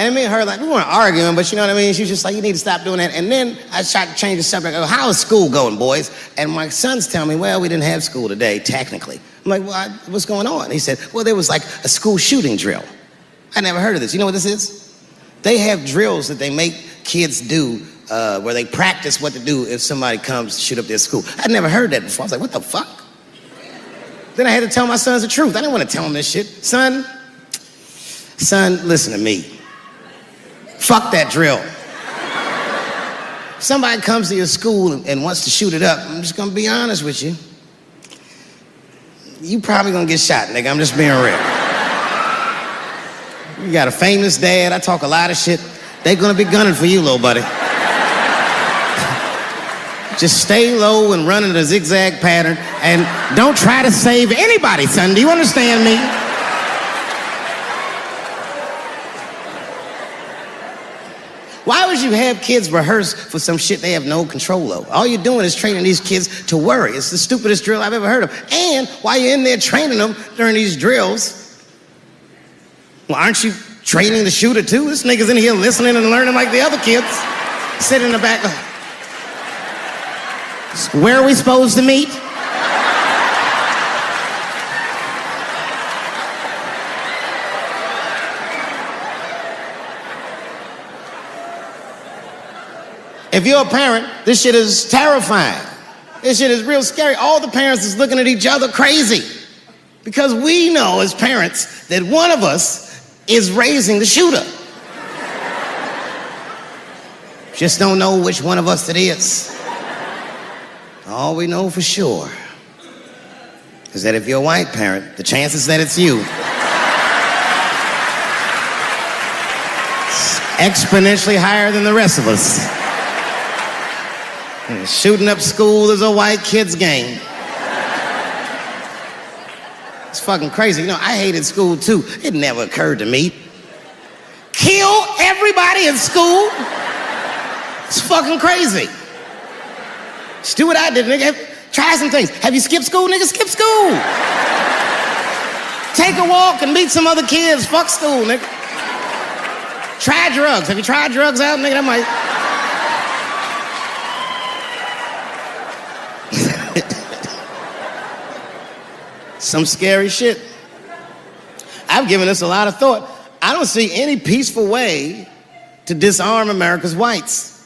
And me and her, like, we weren't arguing, but you know what I mean? She was just like, you need to stop doing that. And then I tried to change the subject. I go, how is school going, boys? And my sons tell me, well, we didn't have school today, technically. I'm like, well, what's going on? He said, well, there was like a school shooting drill. I never heard of this. You know what this is? They have drills that they make kids do where they practice what to do if somebody comes to shoot up their school. I'd never heard that before. I was like, what the fuck? Then I had to tell my sons the truth. I didn't want to tell them this shit. Son, listen to me. Fuck that drill. If somebody comes to your school and wants to shoot it up, I'm just gonna be honest with you. You probably gonna get shot, nigga. I'm just being real. You got a famous dad. I talk a lot of shit. They gonna be gunning for you, little buddy. Just stay low and run in a zigzag pattern and don't try to save anybody, son. Do you understand me? Why would you have kids rehearse for some shit they have no control over? All you're doing is training these kids to worry. It's the stupidest drill I've ever heard of. And while you're in there training them during these drills, well, aren't you training the shooter too? This nigga's in here listening and learning like the other kids. Sitting in the back. Where are we supposed to meet? If you're a parent, this shit is terrifying. This shit is real scary. All the parents is looking at each other crazy. Because we know as parents that one of us is raising the shooter. Just don't know which one of us it is. All we know for sure is that if you're a white parent, the chances that it's you is exponentially higher than the rest of us. And shooting up school is a white kid's game. It's fucking crazy. You know, I hated school too. It never occurred to me. Kill everybody in school? It's fucking crazy. Just do what I did, nigga. Try some things. Have you skipped school, nigga? Skip school. Take a walk and meet some other kids. Fuck school, nigga. Try drugs. Have you tried drugs out, nigga? That might... Some scary shit. I've given this a lot of thought. I don't see any peaceful way to disarm America's whites.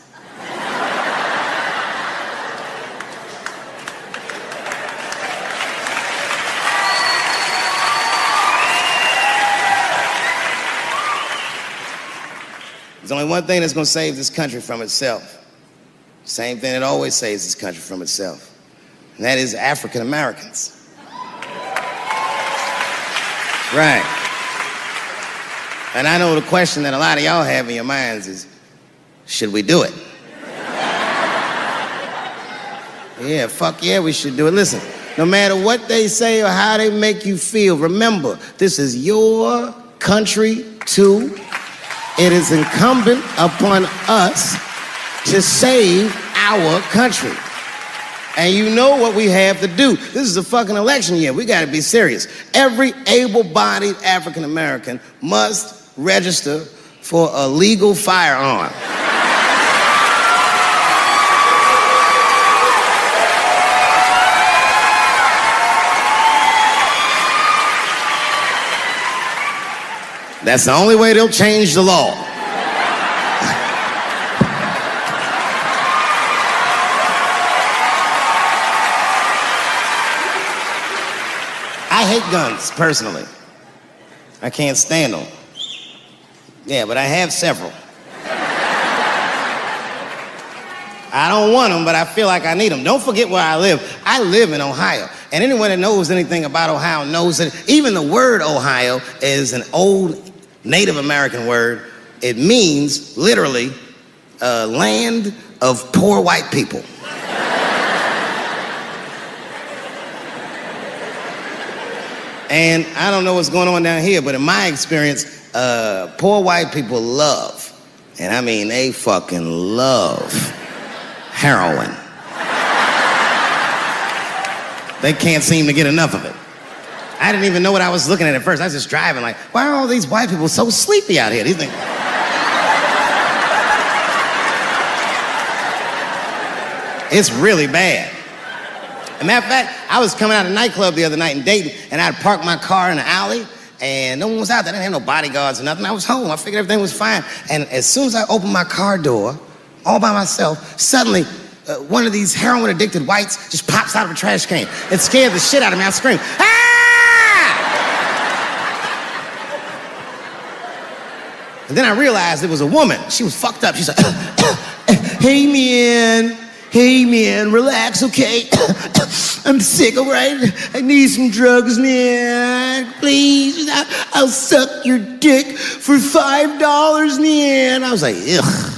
There's only one thing that's going to save this country from itself. Same thing that always saves this country from itself. And that is African Americans. Right. And I know the question that a lot of y'all have in your minds is, should we do it? Yeah, fuck yeah, we should do it. Listen, no matter what they say or how they make you feel, remember, this is your country too. It is incumbent upon us to save our country. And you know what we have to do. This is a fucking election year. We gotta be serious. Every able-bodied African American must register for a legal firearm. That's the only way they'll change the law. I hate guns, personally. I can't stand them. Yeah, but I have several. I don't want them, but I feel like I need them. Don't forget where I live. I live in Ohio. And anyone that knows anything about Ohio knows that even the word Ohio is an old Native American word. It means, literally, a land of poor white people. And I don't know what's going on down here, but in my experience, poor white people love, and I mean they fucking love, heroin. They can't seem to get enough of it. I didn't even know what I was looking at first. I was just driving like, why are all these white people so sleepy out here? These things... It's really bad. As a matter of fact, I was coming out of a nightclub the other night in Dayton, and I'd parked my car in the alley, and no one was out there. I didn't have no bodyguards or nothing. I was home. I figured everything was fine. And as soon as I opened my car door, all by myself, suddenly one of these heroin-addicted whites just pops out of a trash can. It scared the shit out of me. I screamed, "Ah!" And then I realized it was a woman. She was fucked up. She's like, "Hey, man. Hey, man, relax, okay? I'm sick, all right? I need some drugs, man. Please, I'll suck your dick for $5, man." I was like, ugh.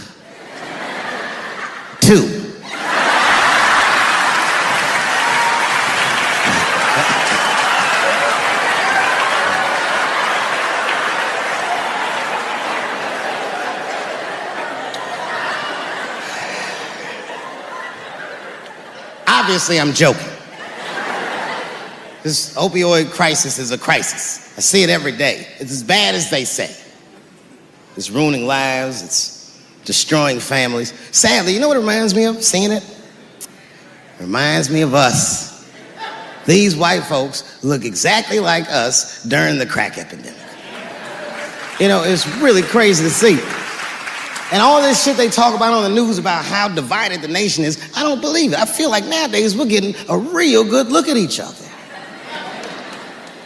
2. Obviously, I'm joking. This opioid crisis is a crisis. I see it every day. It's as bad as they say. It's ruining lives. It's destroying families. Sadly, you know what it reminds me of, seeing it? It reminds me of us. These white folks look exactly like us during the crack epidemic. You know, it's really crazy to see. And all this shit they talk about on the news about how divided the nation is, I don't believe it. I feel like nowadays we're getting a real good look at each other.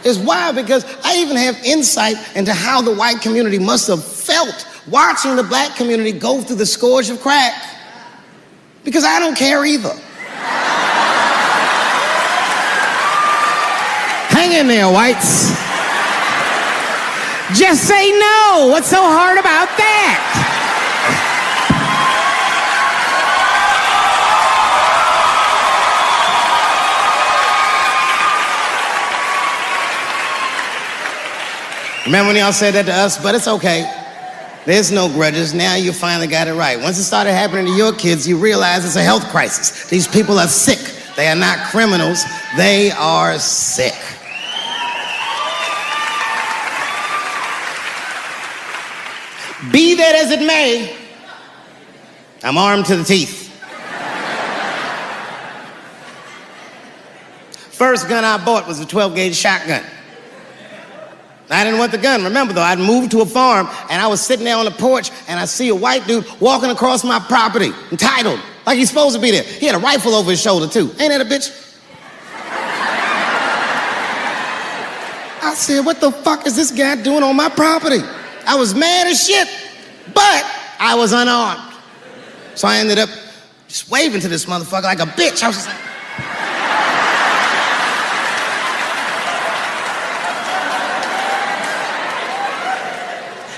It's wild because I even have insight into how the white community must have felt watching the black community go through the scourge of crack. Because I don't care either. Hang in there, whites. Just say no. What's so hard about that? Remember when y'all said that to us? But it's okay. There's no grudges. Now you finally got it right. Once it started happening to your kids, you realize it's a health crisis. These people are sick. They are not criminals. They are sick. Be that as it may, I'm armed to the teeth. First gun I bought was a 12-gauge shotgun. I didn't want the gun. Remember, though, I'd moved to a farm, and I was sitting there on the porch, and I see a white dude walking across my property, entitled, like he's supposed to be there. He had a rifle over his shoulder, too. Ain't that a bitch? I said, what the fuck is this guy doing on my property? I was mad as shit, but I was unarmed. So I ended up just waving to this motherfucker like a bitch. I was just like...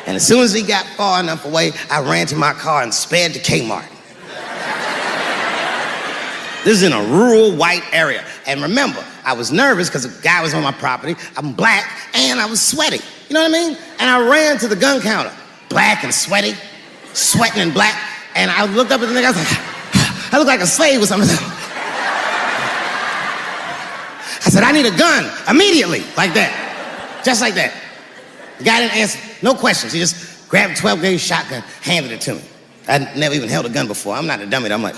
And as soon as he got far enough away, I ran to my car and sped to Kmart. This is in a rural white area. And remember, I was nervous because the guy was on my property. I'm black and I was sweaty. You know what I mean? And I ran to the gun counter, black and sweaty, sweating and black. And I looked up at the nigga, I was like, I look like a slave or something. I said, I need a gun immediately, like that, just like that. The guy didn't answer, no questions. He just grabbed a 12-gauge shotgun, handed it to me. I'd never even held a gun before. I'm not a dummy. I'm like,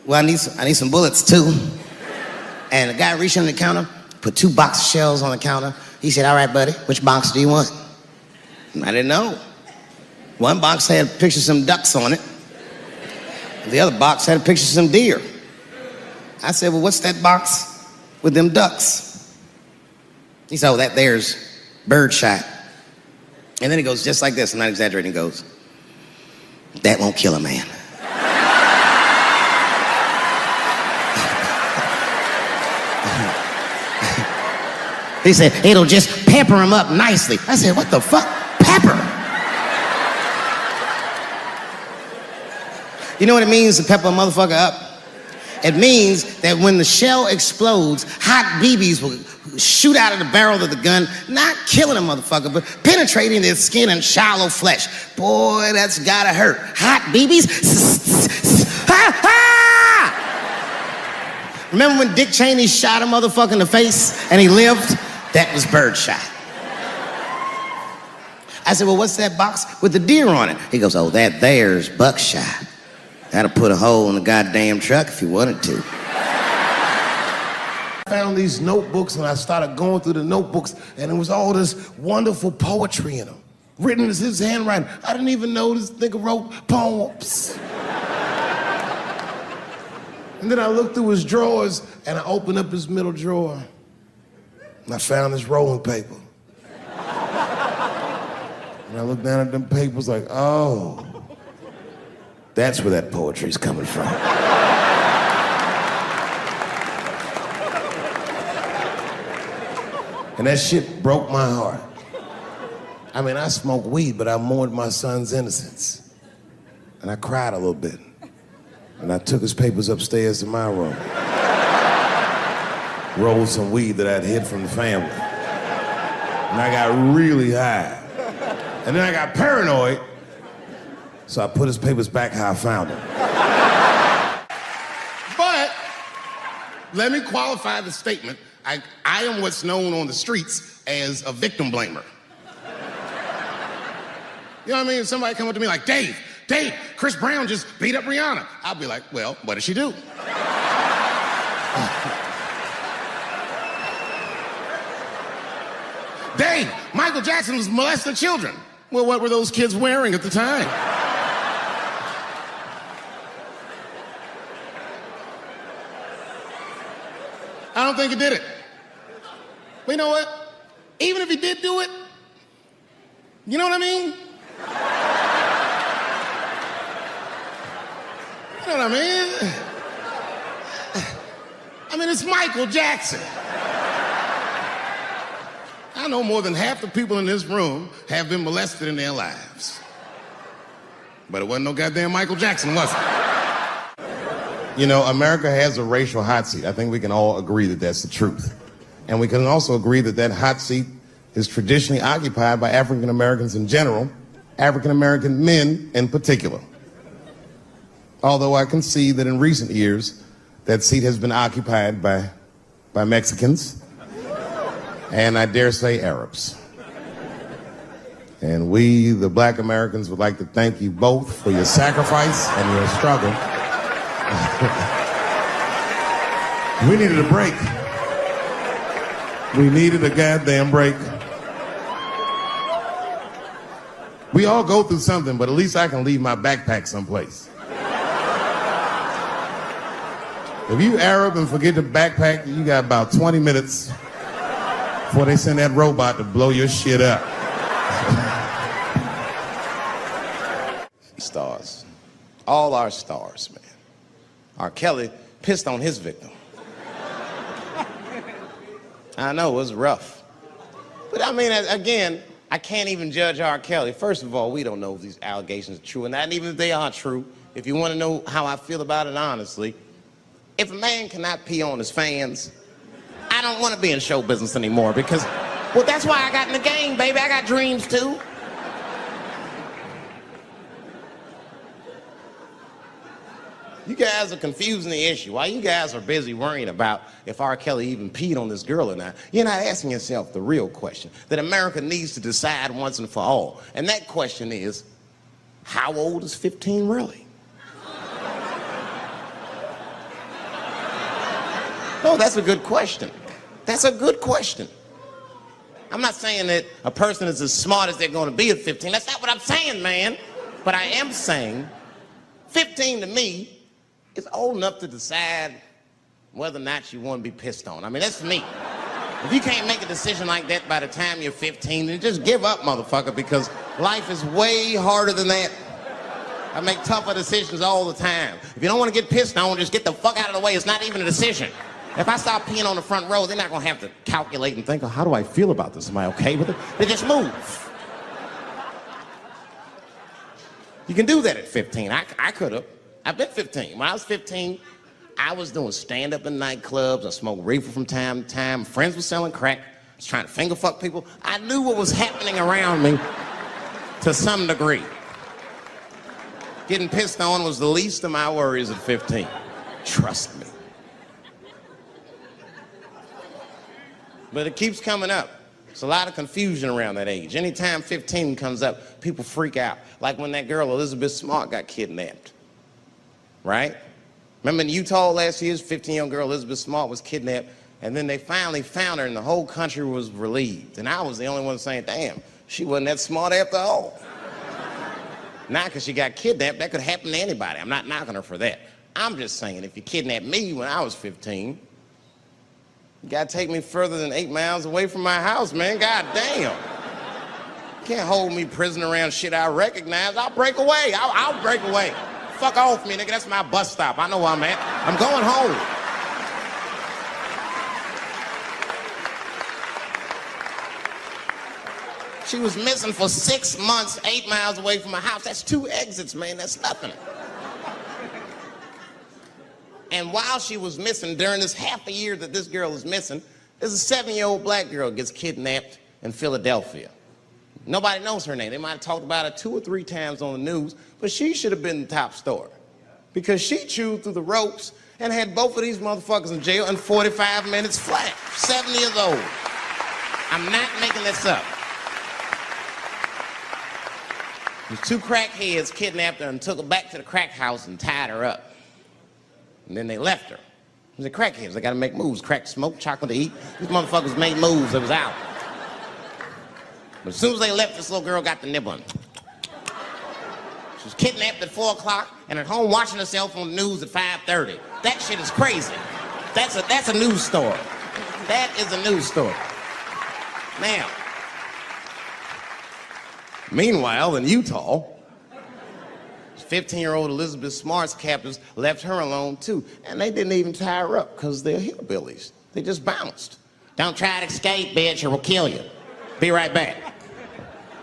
well, I need some bullets too. And the guy reached under the counter, put 2 box shells on the counter. He said, all right, buddy, which box do you want? And I didn't know. One box had a picture of some ducks on it. The other box had a picture of some deer. I said, well, what's that box with them ducks? He said, oh, that there's birdshot. And then he goes just like this, I'm not exaggerating, he goes, that won't kill a man. He said, it'll just pepper him up nicely. I said, what the fuck? Pepper? You know what it means to pepper a motherfucker up? It means that when the shell explodes, hot BBs will shoot out of the barrel of the gun, not killing a motherfucker, but penetrating their skin and shallow flesh. Boy, that's gotta hurt. Hot BBs? Ha ha! Remember when Dick Cheney shot a motherfucker in the face and he lived? That was birdshot. I said, well, what's that box with the deer on it? He goes, oh, that there's buckshot. That'd put a hole in the goddamn truck if you wanted to. I found these notebooks and I started going through the notebooks and there was all this wonderful poetry in them. Written in his handwriting. I didn't even know this nigga wrote poems. And then I looked through his drawers and I opened up his middle drawer and I found this rolling paper. And I looked down at them papers like, oh, that's where that poetry's coming from. And that shit broke my heart. I mean, I smoke weed, but I mourned my son's innocence. And I cried a little bit. And I took his papers upstairs to my room. Rolled some weed that I'd hid from the family. And I got really high. And then I got paranoid, so I put his papers back how I found them. But let me qualify the statement. I am what's known on the streets as a victim blamer. You know what I mean? Somebody come up to me like, Dave, Chris Brown just beat up Rihanna. I'll be like, well, what did she do? Dave, Michael Jackson was molesting children. Well, what were those kids wearing at the time? I don't think he did it. But you know what? Even if he did do it, you know what I mean? You know what I mean? I mean, it's Michael Jackson. I know more than half the people in this room have been molested in their lives. But it wasn't no goddamn Michael Jackson, was it? You know, America has a racial hot seat. I think we can all agree that that's the truth. And we can also agree that that hot seat is traditionally occupied by African Americans in general, African American men in particular. Although I can see that in recent years, that seat has been occupied by Mexicans, and I dare say Arabs. And we, the black Americans, would like to thank you both for your sacrifice and your struggle. We needed a break. We needed a goddamn break. We all go through something, but at least I can leave my backpack someplace. If you Arab and forget the backpack, you got about 20 minutes before they send that robot to blow your shit up. Stars. All our stars, man. R. Kelly pissed on his victim. I know, it was rough. But I mean, again, I can't even judge R. Kelly. First of all, we don't know if these allegations are true, and not even if they are true. If you want to know how I feel about it honestly, if a man cannot pee on his fans, I don't want to be in show business anymore because, well, that's why I got in the game, baby. I got dreams too. You guys are confusing the issue. While you guys are busy worrying about if R. Kelly even peed on this girl or not, you're not asking yourself the real question that America needs to decide once and for all. And that question is, how old is 15 really? No, that's a good question. That's a good question. I'm not saying that a person is as smart as they're going to be at 15. That's not what I'm saying, man. But I am saying 15 to me is old enough to decide whether or not you want to be pissed on. I mean, that's me. If you can't make a decision like that by the time you're 15, then just give up, motherfucker, because life is way harder than that. I make tougher decisions all the time. If you don't want to get pissed on, just get the fuck out of the way. It's not even a decision. If I start peeing on the front row, they're not going to have to calculate and think, oh, how do I feel about this? Am I okay with it? They just move. You can do that at 15. I could have. I've been 15. When I was 15, I was doing stand-up in nightclubs. I smoked reefer from time to time. Friends were selling crack. I was trying to finger fuck people. I knew what was happening around me to some degree. Getting pissed on was the least of my worries at 15. Trust me. But it keeps coming up. There's a lot of confusion around that age. Anytime 15 comes up, people freak out. Like when that girl, Elizabeth Smart, got kidnapped. right? Remember in Utah last year, 15-year-old girl Elizabeth Smart was kidnapped, and then they finally found her, and the whole country was relieved. And I was the only one saying, damn, she wasn't that smart after all. Now, because she got kidnapped, that could happen to anybody. I'm not knocking her for that. I'm just saying, if you kidnapped me when I was 15, you gotta take me further than 8 miles away from my house, man. God damn. You can't hold me prisoner around shit I recognize. I'll break away. I'll break away. Fuck off me, nigga. That's my bus stop. I know where I'm at. I'm going home. She was missing for 6 months, 8 miles away from my house. That's 2 exits, man. That's nothing. And while she was missing, during this half a year that this girl is missing, there's a 7-year-old black girl gets kidnapped in Philadelphia. Nobody knows her name. They might have talked about her 2 or 3 times on the news, but she should have been the top story because she chewed through the ropes and had both of these motherfuckers in jail in 45 minutes flat. 7 years old. I'm not making this up. The 2 crackheads kidnapped her and took her back to the crack house and tied her up. And then they left her. These are crackheads. They got to make moves. Crack to smoke, chocolate to eat. These motherfuckers made moves. It was out. But as soon as they left, this little girl got the nibbling. She was kidnapped at 4 o'clock and at home watching herself on the news at 5:30. That shit is crazy. That's a news story. That is a news story. Now, meanwhile, in Utah, 15-year-old Elizabeth Smart's captors left her alone, too. And they didn't even tie her up because they're hillbillies. They just bounced. Don't try to escape, bitch, or we'll kill you. Be right back.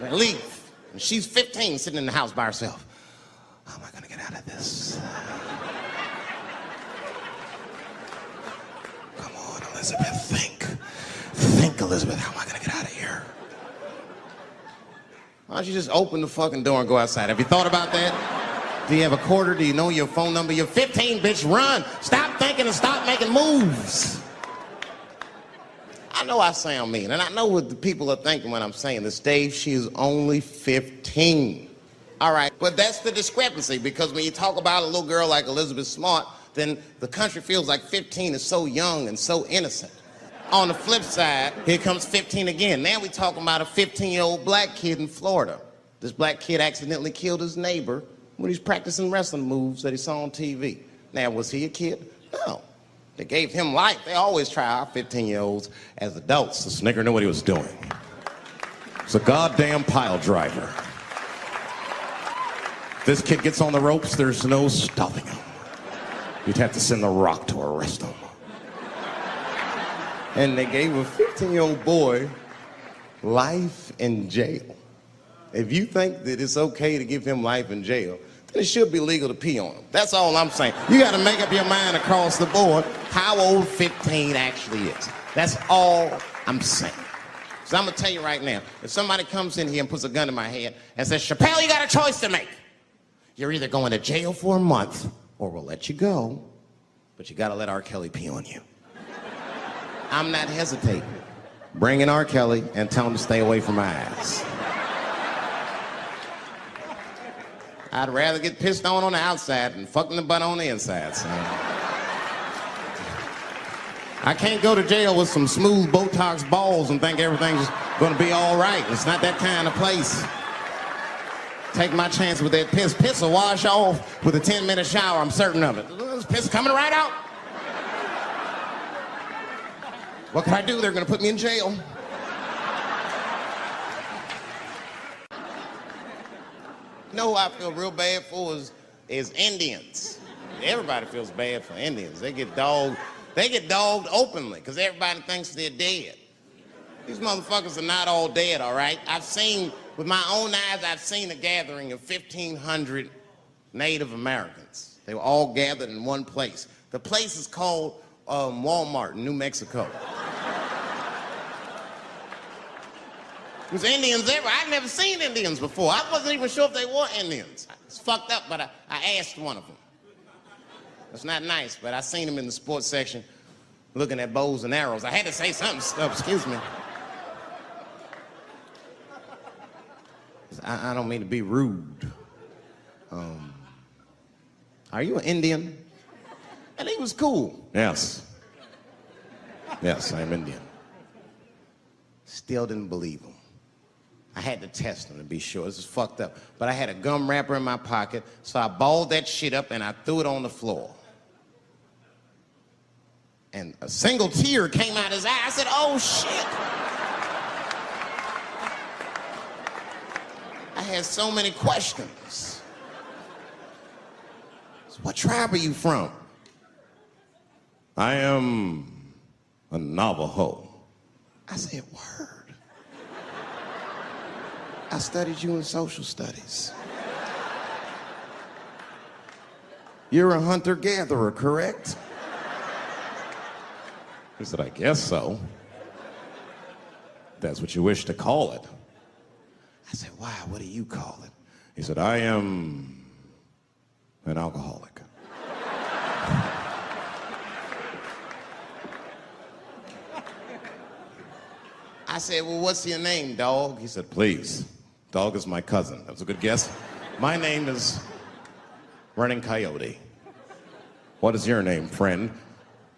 They leave. And she's 15, sitting in the house by herself. How am I going to get out of this? Come on, Elizabeth, think. Think, Elizabeth, how am I going to get out of here? Why don't you just open the fucking door and go outside? Have you thought about that? Do you have a quarter? Do you know your phone number? You're 15, bitch, run. Stop thinking and stop making moves. I know I sound mean, and I know what the people are thinking when I'm saying this. Dave, she is only 15. All right, but that's the discrepancy, because when you talk about a little girl like Elizabeth Smart, then the country feels like 15 is so young and so innocent. On the flip side, here comes 15 again. Now we're talking about a 15-year-old black kid in Florida. This black kid accidentally killed his neighbor when he's practicing wrestling moves that he saw on TV. Now, was he a kid? No. They gave him life. They always try our 15-year-olds as adults. This nigger knew what he was doing. It's a goddamn pile driver. If this kid gets on the ropes, there's no stopping him. You'd have to send the Rock to arrest him. And they gave a 15-year-old boy life in jail. If you think that it's okay to give him life in jail, then it should be legal to pee on him. That's all I'm saying. You got to make up your mind across the board how old 15 actually is. That's all I'm saying. So I'm going to tell you right now, if somebody comes in here and puts a gun in my head and says, Chappelle, you got a choice to make. You're either going to jail for a month or we'll let you go, but you got to let R. Kelly pee on you. I'm not hesitating. Bring in R. Kelly and tell him to stay away from my ass. I'd rather get pissed on the outside than fucking the butt on the inside, son. I can't go to jail with some smooth Botox balls and think everything's gonna be all right. It's not that kind of place. Take my chance with that piss. Piss will wash off with a 10-minute shower, I'm certain of it. This piss coming right out. What can I do? They're gonna put me in jail. You know who I feel real bad for is Indians. Everybody feels bad for Indians. They get dogged openly because everybody thinks they're dead. These motherfuckers are not all dead, all right? With my own eyes, I've seen a gathering of 1,500 Native Americans. They were all gathered in one place. The place is called Walmart in New Mexico. There's Indians everywhere. I've never seen Indians before. I wasn't even sure if they were Indians. It's fucked up, but I asked one of them. It's not nice, but I seen him in the sports section looking at bows and arrows. I had to say something. Excuse me. I don't mean to be rude. are you an Indian? And he was cool. Yes. Yes, I'm Indian. Still didn't believe him. I had to test him to be sure. This is fucked up. But I had a gum wrapper in my pocket, so I balled that shit up and I threw it on the floor. And a single tear came out his eye. I said, oh, shit. I had so many questions. So what tribe are you from? I am a Navajo. I said, word. I studied you in social studies. You're a hunter-gatherer, correct? He said, I guess so. That's what you wish to call it. I said, why? What do you call it? He said, I am an alcoholic. I said, well, what's your name, dog? He said, please. Dog is my cousin. That was a good guess. My name is Running Coyote. What is your name, friend?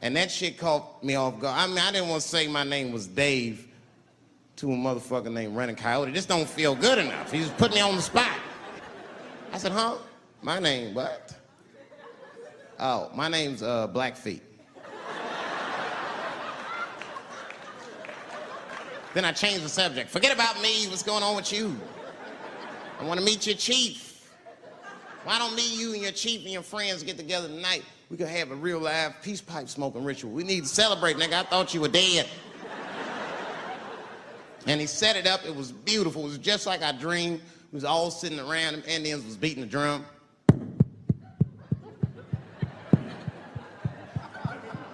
And that shit caught me off guard. I mean, I didn't want to say my name was Dave to a motherfucker named Running Coyote. This don't feel good enough. He just put me on the spot. I said, huh? My name, what? Oh, my name's Blackfeet. Then I changed the subject. Forget about me. What's going on with you? I want to meet your chief. Why don't me, you, and your chief and your friends get together tonight? We could have a real live peace pipe smoking ritual. We need to celebrate, nigga. I thought you were dead. And he set it up. It was beautiful. It was just like I dreamed. We was all sitting around. Them Indians was beating the drum.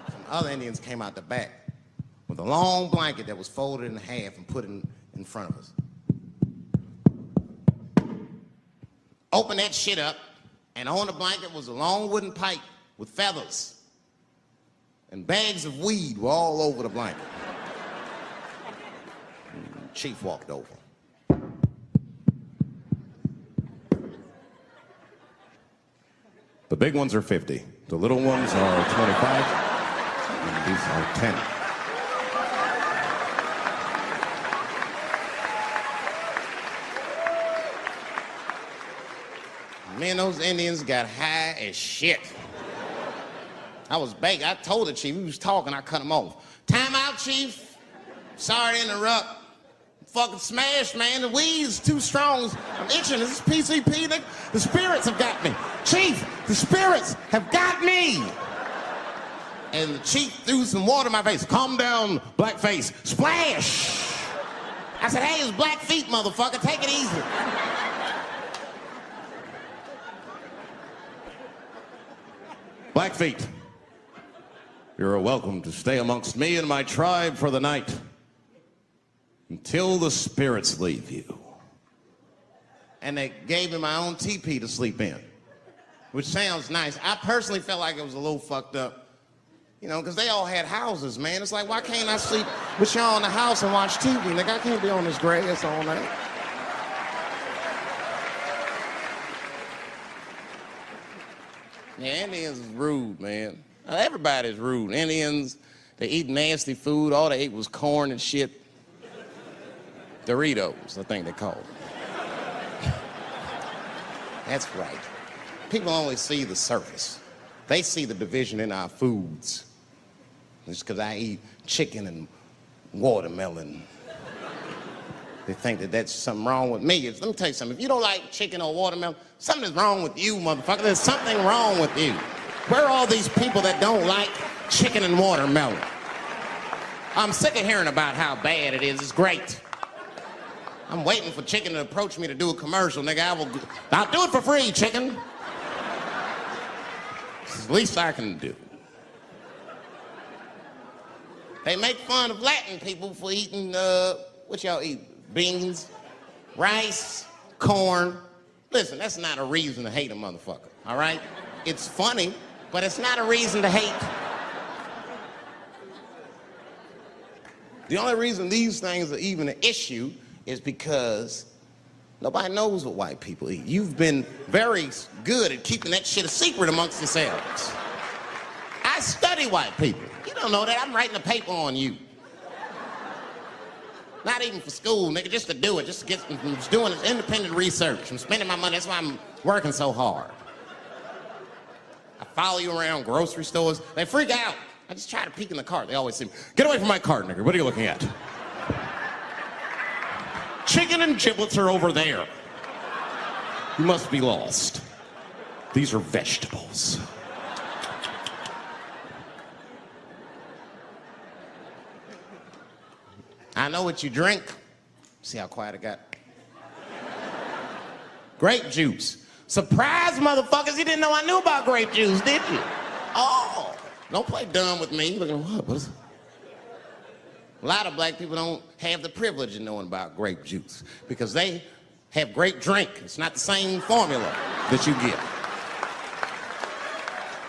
Some other Indians came out the back with a long blanket that was folded in half and put in front of us. Opened that shit up, and on the blanket was a long wooden pipe with feathers. And bags of weed were all over the blanket. Chief walked over. The big ones are 50. The little ones are 25. And these are 10. Me and those Indians got high as shit. I was baked. I told the chief, we was talking, I cut him off. Time out, chief. Sorry to interrupt. Fucking smashed, man. The weed's too strong. I'm itching. This is PCP, nigga. The spirits have got me. Chief, the spirits have got me. And the chief threw some water in my face. Calm down, blackface. Splash! I said, hey, it's Blackfeet, motherfucker. Take it easy. Blackfeet, you're welcome to stay amongst me and my tribe for the night until the spirits leave you. And they gave me my own teepee to sleep in, which sounds nice. I personally felt like it was a little fucked up, you know, because they all had houses, man. It's like, why can't I sleep with y'all in the house and watch TV? Nigga, I can't be on this grass all night. Yeah, Indians is rude, man. Everybody's rude. Indians, they eat nasty food. All they ate was corn and shit. Doritos, I think they call them. That's right. People only see the surface. They see the division in our foods. It's because I eat chicken and watermelon. They think that that's something wrong with me. Let me tell you something. If you don't like chicken or watermelon, something is wrong with you, motherfucker. There's something wrong with you. Where are all these people that don't like chicken and watermelon? I'm sick of hearing about how bad it is. It's great. I'm waiting for chicken to approach me to do a commercial, nigga. I'll do it for free, chicken. It's the least I can do. They make fun of Latin people for eating, what y'all eat? Beans, rice, corn. Listen, that's not a reason to hate a motherfucker, all right? It's funny, but it's not a reason to hate. The only reason these things are even an issue is because Nobody knows what white people eat. You've been very good at keeping that shit a secret amongst yourselves. I study white people. You don't know that. I'm writing a paper on you. Not even for school, nigga, just to do it. Just to get, I'm just doing independent research. I'm spending my money. That's why I'm working so hard. I follow you around grocery stores. They freak out. I just try to peek in the cart. They always say, get away from my cart, nigga. What are you looking at? Chicken and giblets are over there. You must be lost. These are vegetables. I know what you drink. See how quiet it got? Grape juice. Surprise, motherfuckers, you didn't know I knew about grape juice, did you? Oh, don't play dumb with me. Look at what is it? A lot of black people don't have the privilege of knowing about grape juice because they have grape drink. It's not the same formula that you get.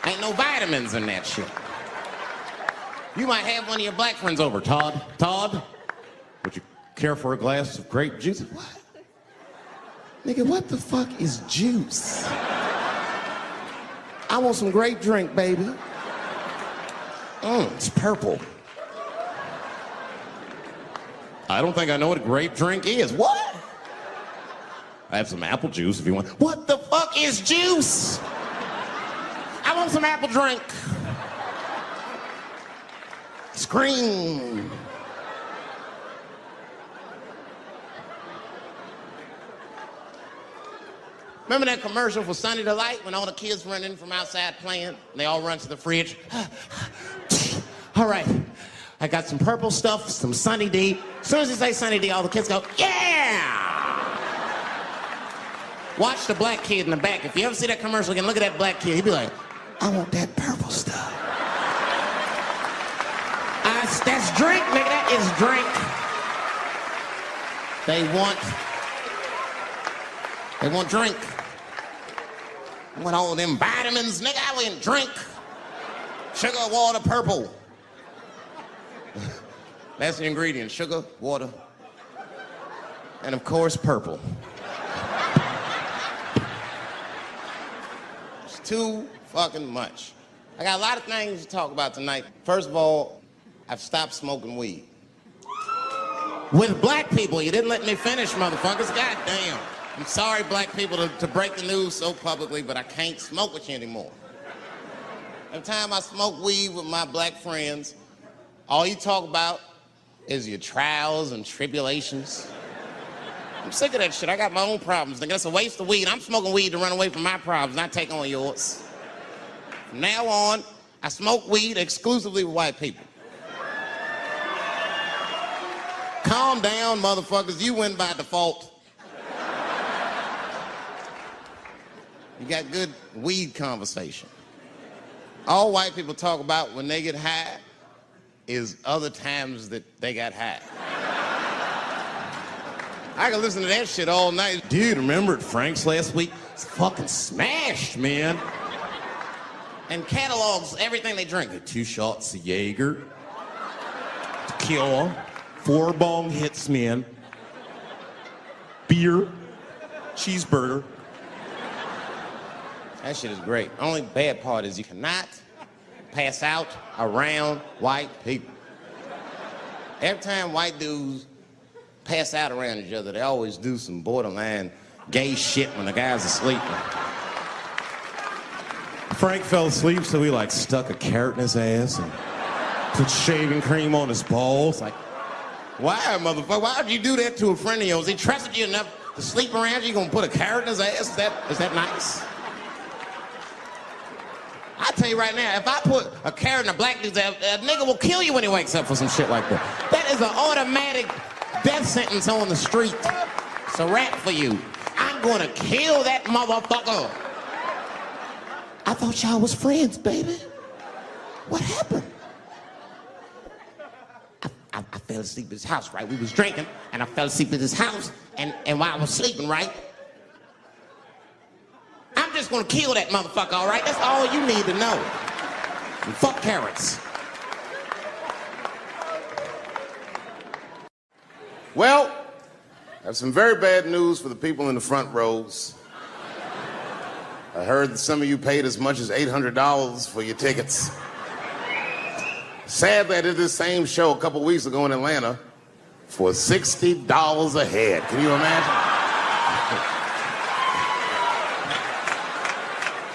Ain't no vitamins in that shit. You might have one of your black friends over. Todd, would you care for a glass of grape juice? What? Nigga, what the fuck is juice? I want some grape drink, baby. It's purple. I don't think I know what a grape drink is. What? I have some apple juice if you want. What the fuck is juice? I want some apple drink. Scream. Remember that commercial for Sunny Delight when all the kids run in from outside playing? And they all run to the fridge. All right, I got some purple stuff, some Sunny D. As soon as you say Sunny D, all the kids go, yeah! Watch the black kid in the back. If you ever see that commercial again, look at that black kid. He'd be like, I want that purple stuff. That's drink, nigga. That is drink. They want drink. I want all them vitamins, nigga. I want drink. Sugar, water, purple. That's the ingredient. Sugar, water, and of course, purple. It's too fucking much. I got a lot of things to talk about tonight. First of all, I've stopped smoking weed. With black people, you didn't let me finish, motherfuckers. God damn. I'm sorry, black people, to break the news so publicly, but I can't smoke with you anymore. Every time I smoke weed with my black friends, all you talk about is your trials and tribulations. I'm sick of that shit. I got my own problems. Nigga, that's a waste of weed. I'm smoking weed to run away from my problems, not take on yours. From now on, I smoke weed exclusively with white people. Calm down, motherfuckers. You win by default. You got good weed conversation. All white people talk about when they get high is other times that they got high. I can listen to that shit all night. Dude, remember at Frank's last week? It's fucking smashed, man. And catalogs everything they drink. 2 shots of Jaeger, tequila, 4 bong hits, man, beer, cheeseburger. That shit is great. Only bad part is you cannot pass out around white people. Every time white dudes pass out around each other, they always do some borderline gay shit when the guy's asleep. Frank fell asleep, so we stuck a carrot in his ass and put shaving cream on his balls. Why, motherfucker? Why would you do that to a friend of yours? He trusted you enough to sleep around you, you gonna put a carrot in his ass? Is that nice? I tell you right now, if I put a carrot in a black dude's ass, a nigga will kill you when he wakes up for some shit like that. That is an automatic death sentence on the street. It's a rap for you. I'm gonna kill that motherfucker. I thought y'all was friends, baby. What happened? I fell asleep at his house, right? We was drinking, and I fell asleep at his house, and while I was sleeping, right? I'm just gonna kill that motherfucker, all right? That's all you need to know. And fuck carrots. Well, I have some very bad news for the people in the front rows. I heard that some of you paid as much as $800 for your tickets. Sadly, I did this same show a couple weeks ago in Atlanta for $60 a head. Can you imagine?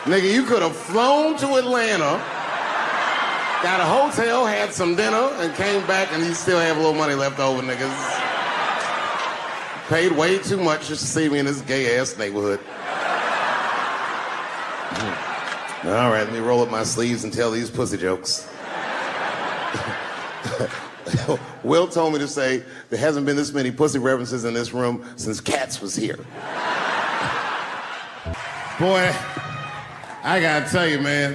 Nigga, you could have flown to Atlanta, got a hotel, had some dinner, and came back, and you still have a little money left over, niggas. Paid way too much just to see me in this gay-ass neighborhood. All right, let me roll up my sleeves and tell these pussy jokes. Will told me to say there hasn't been this many pussy references in this room since Cats was here. Boy, I gotta tell you, man,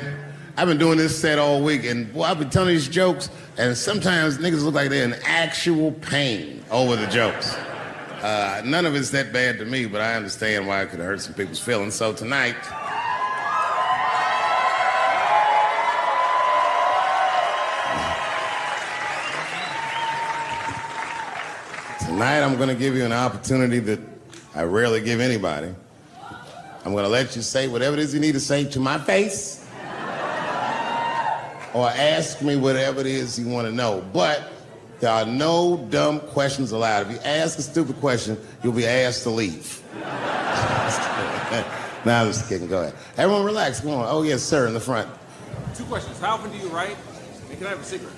I've been doing this set all week, and boy, I've been telling these jokes, and sometimes niggas look like they're in actual pain over the jokes. None of it's that bad to me, but I understand why it could hurt some people's feelings. So tonight, I'm gonna give you an opportunity that I rarely give anybody. I'm gonna let you say whatever it is you need to say to my face, or ask me whatever it is you wanna know. But there are no dumb questions allowed. If you ask a stupid question, you'll be asked to leave. Nah, I'm just kidding, go ahead. Everyone relax, come on. Oh yes, sir, in the front. 2 questions. How often do you write? And can I have a cigarette?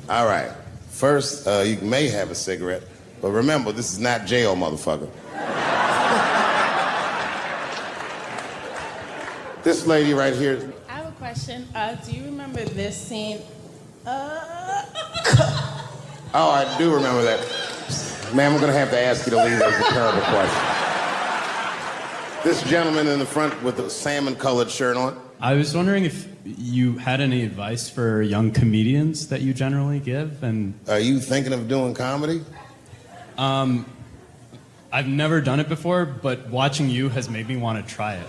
All right. First, you may have a cigarette, but remember, this is not jail, motherfucker. This lady right here. I have a question. Do you remember this scene? Oh, I do remember that. Ma'am, I'm gonna have to ask you to leave. That's a terrible question. This gentleman in the front with the salmon-colored shirt on. I was wondering if you had any advice for young comedians that you generally give, and... Are you thinking of doing comedy? I've never done it before, but watching you has made me want to try it.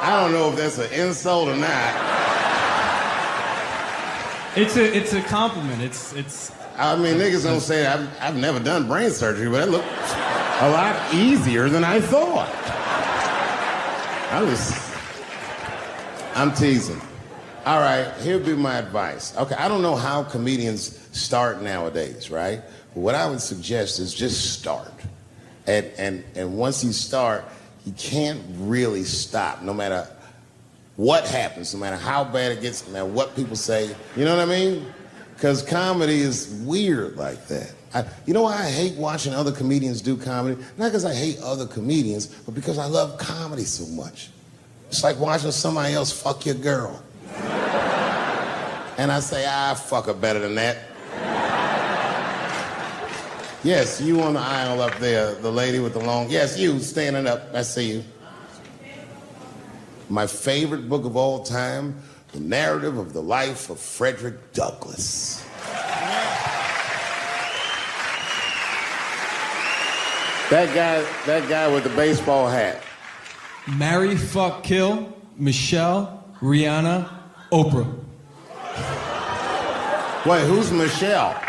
I don't know if that's an insult or not. It's a compliment. It's. I mean, niggas don't say I've never done brain surgery, but it looked a lot easier than I thought. I'm teasing. All right, here'll be my advice. Okay, I don't know how comedians start nowadays, right? But what I would suggest is just start. And once you start, you can't really stop, no matter what happens, no matter how bad it gets, no matter what people say. You know what I mean? Because comedy is weird like that. You know why I hate watching other comedians do comedy? Not because I hate other comedians, but because I love comedy so much. It's like watching somebody else fuck your girl. And I say, fuck her better than that. Yes, you on the aisle up there, the lady with the long... Yes, you, standing up. I see you. My favorite book of all time, The Narrative of the Life of Frederick Douglass. That guy with the baseball hat. Marry, fuck, kill, Michelle, Rihanna, Oprah. Wait, who's Michelle?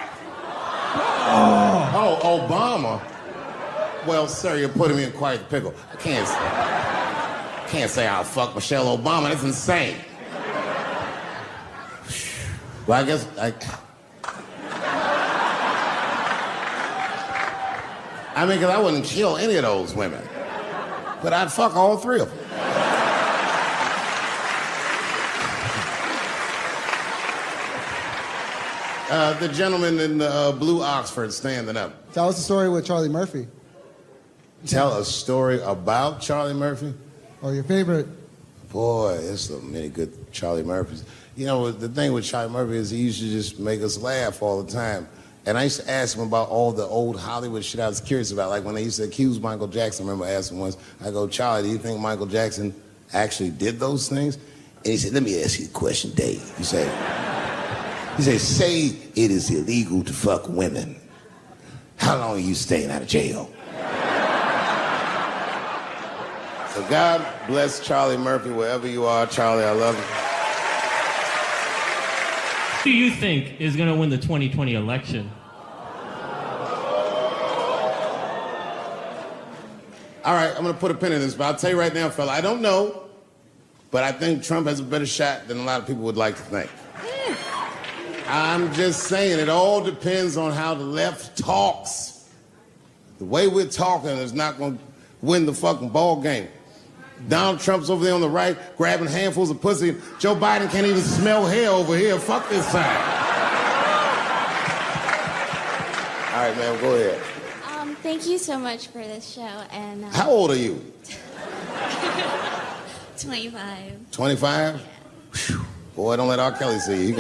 Oh, Obama. Well, sir, you're putting me in quite a pickle. I can't say I'll fuck Michelle Obama. That's insane. Well, I guess because I wouldn't kill any of those women. But I'd fuck all three of them. The gentleman in the blue Oxford standing up. Tell us a story with Charlie Murphy. Tell a story about Charlie Murphy? Or your favorite. Boy, there's so many good Charlie Murphys. You know, the thing with Charlie Murphy is he used to just make us laugh all the time. And I used to ask him about all the old Hollywood shit I was curious about. Like when they used to accuse Michael Jackson, I remember asking once, I go, Charlie, do you think Michael Jackson actually did those things? And he said, let me ask you a question, Dave. He said, say it is illegal to fuck women. How long are you staying out of jail? So God bless Charlie Murphy, wherever you are. Charlie, I love you. Who do you think is going to win the 2020 election? All right, I'm going to put a pin in this, but I'll tell you right now, fella, I don't know, but I think Trump has a better shot than a lot of people would like to think. I'm just saying, it all depends on how the left talks. The way we're talking is not going to win the fucking ball game. Donald Trump's over there on the right, grabbing handfuls of pussy. Joe Biden can't even smell hair over here. Fuck this side. All right, man, go ahead. Thank you so much for this show. And How old are you? 25. 25? Yeah. Boy, don't let R. Kelly see you.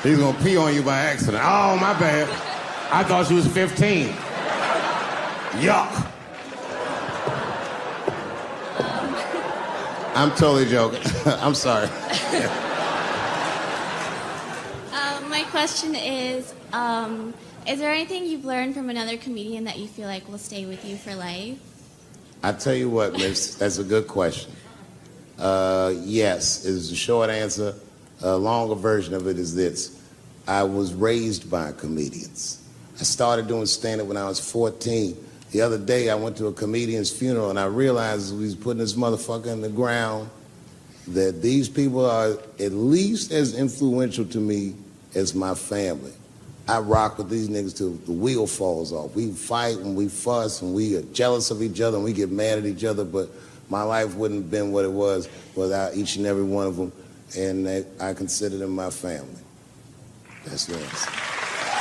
He's gonna pee on you by accident. Oh, my bad. I thought she was 15. Yuck. I'm totally joking. I'm sorry. My question is there anything you've learned from another comedian that you feel like will stay with you for life? I tell you what, miss, that's a good question. Yes, is the short answer. A longer version of it is this. I was raised by comedians. I started doing stand-up when I was 14. The other day, I went to a comedian's funeral, and I realized as we was putting this motherfucker in the ground that these people are at least as influential to me as my family. I rock with these niggas till the wheel falls off. We fight and we fuss and we are jealous of each other and we get mad at each other, but my life wouldn't have been what it was without each and every one of them, and I consider them my family. That's yours.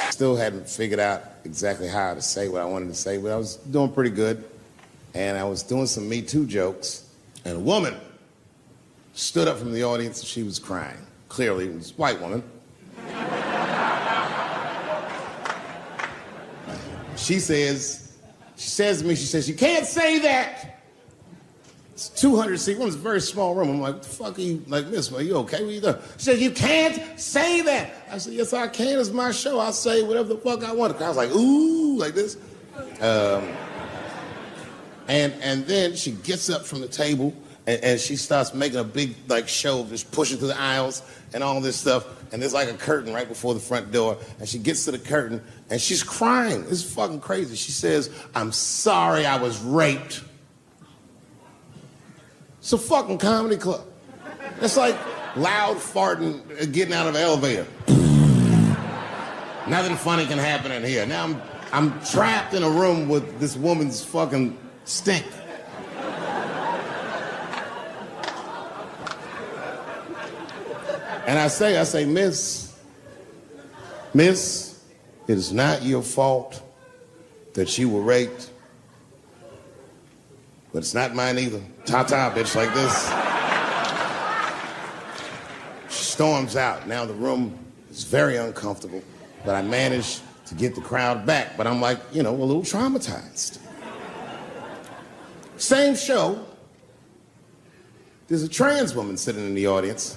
Still hadn't figured out exactly how to say what I wanted to say, but I was doing pretty good, and I was doing some Me Too jokes, and a woman stood up from the audience and she was crying. Clearly, it was a white woman. She says to me, you can't say that. It's 200-seat room, it's a very small room. I'm like, what the fuck are you, like, miss, are you okay? What are you doing? She said, you can't say that. I said, yes, I can, it's my show. I'll say whatever the fuck I want. The crowd's like, ooh, like this. And then she gets up from the table and she starts making a big, like, show, just pushing through the aisles and all this stuff. And there's like a curtain right before the front door. And she gets to the curtain and she's crying. It's fucking crazy. She says, I'm sorry I was raped. It's a fucking comedy club. It's like loud farting getting out of an elevator. Nothing funny can happen in here. Now I'm trapped in a room with this woman's fucking stink. And I say, miss, it is not your fault that you were raped, but it's not mine either. Ta-ta, bitch, like this. She storms out. Now the room is very uncomfortable, but I managed to get the crowd back, but I'm like, a little traumatized. Same show, there's a trans woman sitting in the audience.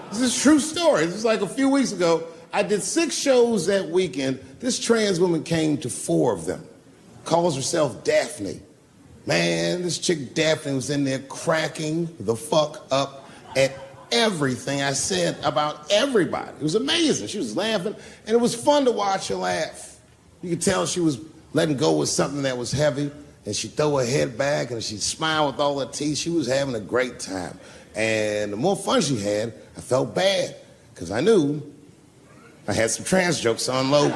This is a true story. This was like a few weeks ago. I did 6 shows that weekend. This trans woman came to 4 of them. Calls herself Daphne. Man, this chick Daphne was in there cracking the fuck up at everything I said about everybody. It was amazing. She was laughing, and it was fun to watch her laugh. You could tell she was letting go with something that was heavy, and she'd throw her head back, and she'd smile with all her teeth. She was having a great time. And the more fun she had, I felt bad, because I knew I had some trans jokes to unload.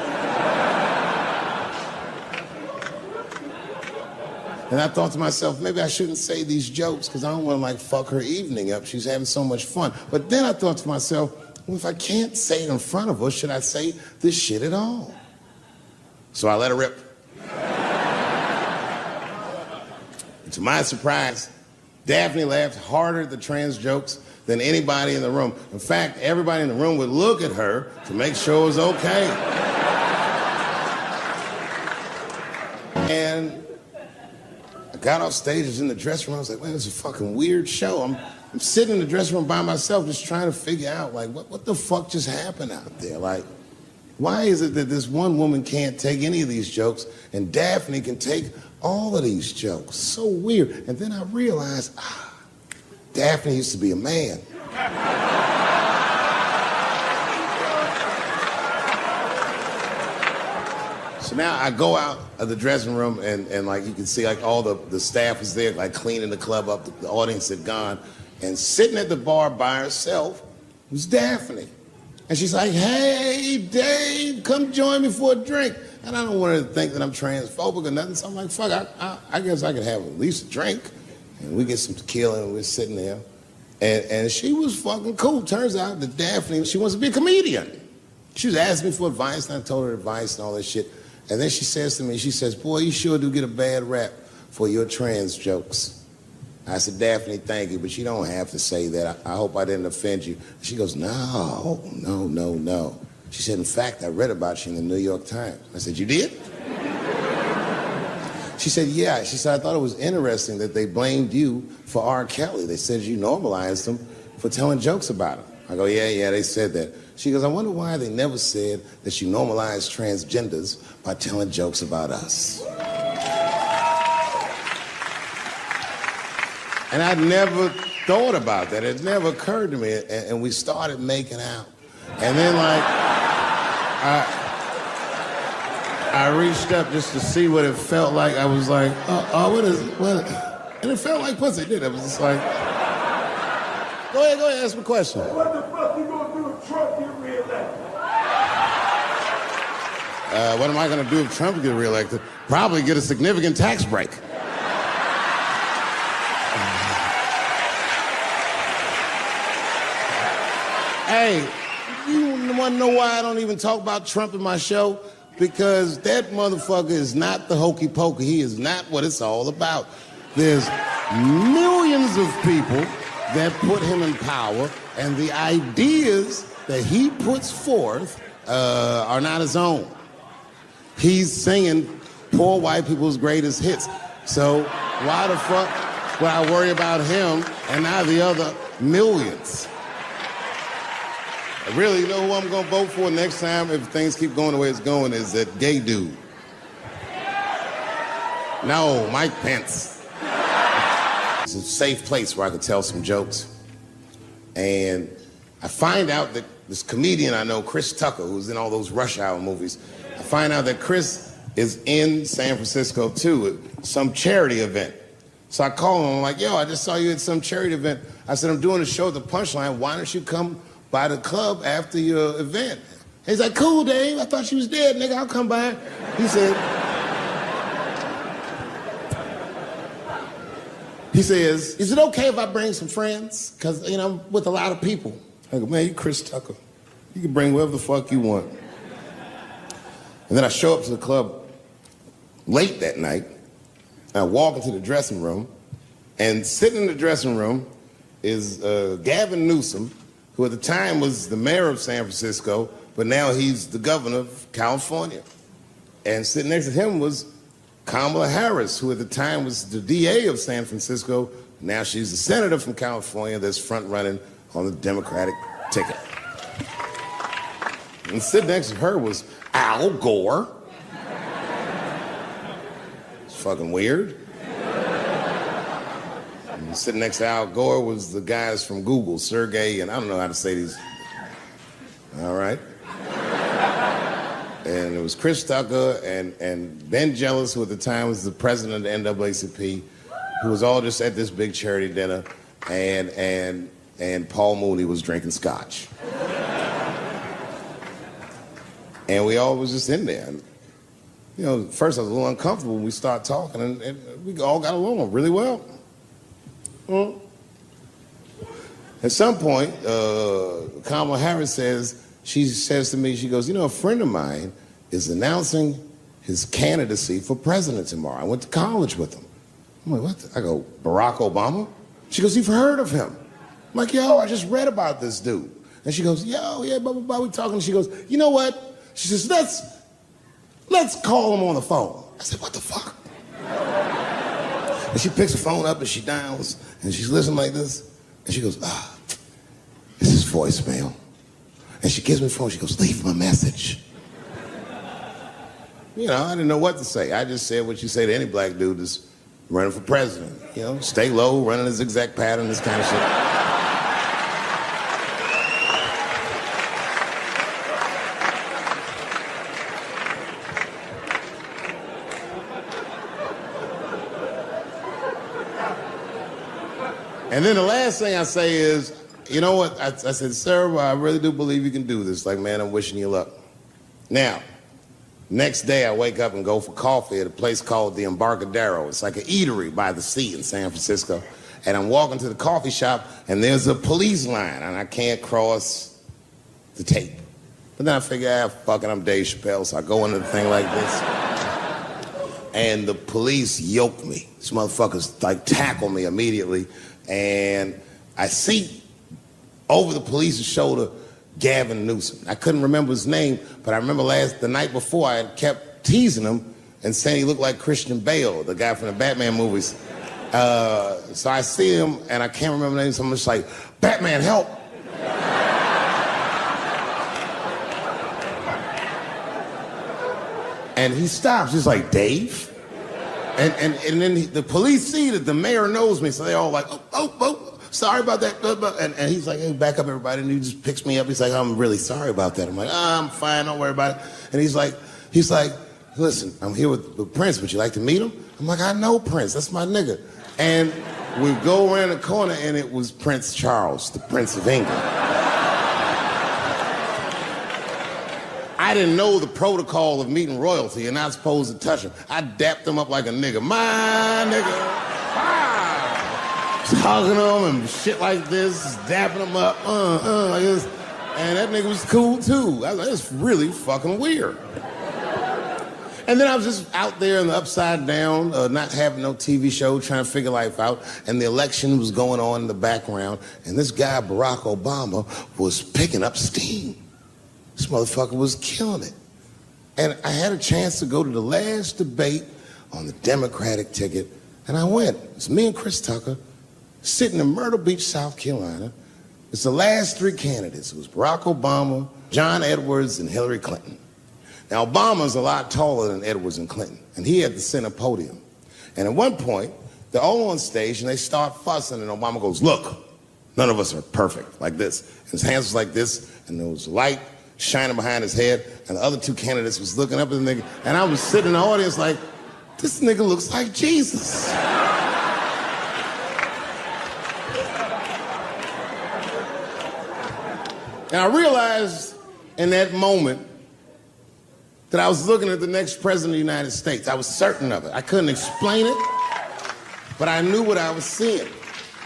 And I thought to myself, maybe I shouldn't say these jokes, because I don't want to, like, fuck her evening up. She's having so much fun. But then I thought to myself, well, if I can't say it in front of her, should I say this shit at all? So I let her rip. And to my surprise, Daphne laughed harder at the trans jokes than anybody in the room. In fact, everybody in the room would look at her to make sure it was okay. And I got off stage, I was in the dressing room, I was like, man, this is a fucking weird show. I'm sitting in the dressing room by myself just trying to figure out, like, what the fuck just happened out there? Like, why is it that this one woman can't take any of these jokes and Daphne can take All of these jokes, so weird. And then I realized, Daphne used to be a man. So now I go out of the dressing room and like you can see like all the staff was there like cleaning the club up, the audience had gone, and sitting at the bar by herself was Daphne. And she's like, hey, Dave, come join me for a drink. And I don't want her to think that I'm transphobic or nothing, so I'm like, fuck, I guess I could have at least a drink. And we get some tequila and we're sitting there. And she was fucking cool. Turns out that Daphne, she wants to be a comedian. She was asking me for advice, and I told her advice and all that shit. And then she says to me, she says, boy, you sure do get a bad rap for your trans jokes. I said, Daphne, thank you, but you don't have to say that. I hope I didn't offend you. She goes, no. She said, in fact, I read about you in the New York Times. I said, you did? She said, yeah. She said, I thought it was interesting that they blamed you for R. Kelly. They said you normalized him for telling jokes about him. I go, yeah, they said that. She goes, I wonder why they never said that you normalized transgenders by telling jokes about us. And I'd never thought about that. It never occurred to me. And we started making out. And then like, I reached up just to see what it felt like. I was like, what? And it felt like pussy, didn't it? It was just like, go ahead, ask me a question. What the fuck you gonna do if Trump get reelected? What am I gonna do if Trump gets reelected? Probably get a significant tax break. Hey, you wanna know why I don't even talk about Trump in my show? Because that motherfucker is not the hokey pokey. He is not what it's all about. There's millions of people that put him in power, and the ideas that he puts forth are not his own. He's singing poor white people's greatest hits. So why the fuck would I worry about him and not the other millions? I really know who I'm gonna vote for next time if things keep going the way it's going is that gay dude. No, Mike Pence. It's a safe place where I could tell some jokes. And I find out that this comedian I know, Chris Tucker, who's in all those Rush Hour movies, I find out that Chris is in San Francisco too at some charity event. So I call him, I'm like, yo, I just saw you at some charity event. I said, I'm doing a show at the Punchline. Why don't you come by the club after your event? He's like, cool, Dave. I thought you was dead, nigga. I'll come by. He says, is it okay if I bring some friends? Because, you know, I'm with a lot of people. I go, man, you Chris Tucker. You can bring whoever the fuck you want. And then I show up to the club late that night. And I walk into the dressing room. And sitting in the dressing room is Gavin Newsom, who at the time was the mayor of San Francisco, but now he's the governor of California. And sitting next to him was Kamala Harris, who at the time was the DA of San Francisco. Now she's the senator from California that's front running on the Democratic ticket. And sitting next to her was Al Gore. It's fucking weird. And sitting next to Al Gore was the guys from Google, Sergey, and I don't know how to say these. All right. And it was Chris Tucker and Ben Jealous, who at the time was the president of the NAACP, who was all just at this big charity dinner, and Paul Mooney was drinking scotch. And we all was just in there. And, you know, at first I was a little uncomfortable when we started talking, and we all got along really well. At some point, Kamala Harris she says to me, she goes, you know, a friend of mine is announcing his candidacy for president tomorrow. I went to college with him. I'm like, what? I go, Barack Obama? She goes, you've heard of him? I'm like, yo, I just read about this dude. And she goes, yo, yeah, blah, blah, blah, we talking. She goes, you know what? She says, let's call him on the phone. I said, what the fuck? And she picks the phone up and she dials and she's listening like this. And she goes, this is voicemail. And she gives me the phone, she goes, leave him a message. You know, I didn't know what to say. I just said what you say to any black dude that's running for president. You know, stay low, running a zigzag pattern, this kind of shit. And then the last thing I say is, you know what? I said, sir, I really do believe you can do this. Like, man, I'm wishing you luck. Now, next day I wake up and go for coffee at a place called the Embarcadero. It's like an eatery by the sea in San Francisco. And I'm walking to the coffee shop and there's a police line and I can't cross the tape. But then I figure, fuck it, I'm Dave Chappelle, so I go into the thing like this. And the police yoke me. These motherfuckers like tackle me immediately. And I see over the police's shoulder Gavin Newsom. I couldn't remember his name, but I remember the night before I had kept teasing him and saying he looked like Christian Bale, the guy from the Batman movies. So I see him and I can't remember the name, so I'm just like, Batman, help! And he stops, he's like, Dave? And then the police see that the mayor knows me, so they're all like, oh, sorry about that. And he's like, hey, back up, everybody. And he just picks me up. He's like, I'm really sorry about that. I'm like, I'm fine, don't worry about it. And he's like, listen, I'm here with Prince. Would you like to meet him? I'm like, I know Prince. That's my nigga. And we go around the corner, and it was Prince Charles, the Prince of England. I didn't know the protocol of meeting royalty. You're not supposed to touch him. I dapped him up like a nigga. My nigga. Ah! Hugging him and shit like this, dapping him up, like this. And that nigga was cool too. I was like, that's really fucking weird. And then I was just out there in the upside down, not having no TV show, trying to figure life out. And the election was going on in the background. And this guy, Barack Obama, was picking up steam. This motherfucker was killing it. And I had a chance to go to the last debate on the Democratic ticket, and I went. It's me and Chris Tucker sitting in Myrtle Beach, South Carolina. It's the last three candidates. It was Barack Obama, John Edwards, and Hillary Clinton. Now, Obama's a lot taller than Edwards and Clinton, and he had the center podium. And at one point, they're all on stage, and they start fussing, and Obama goes, look, none of us are perfect, like this. And his hands was like this, and there was light shining behind his head, and the other two candidates was looking up at the nigga, and I was sitting in the audience like, this nigga looks like Jesus. And I realized in that moment that I was looking at the next president of the United States. I was certain of it. I couldn't explain it, but I knew what I was seeing.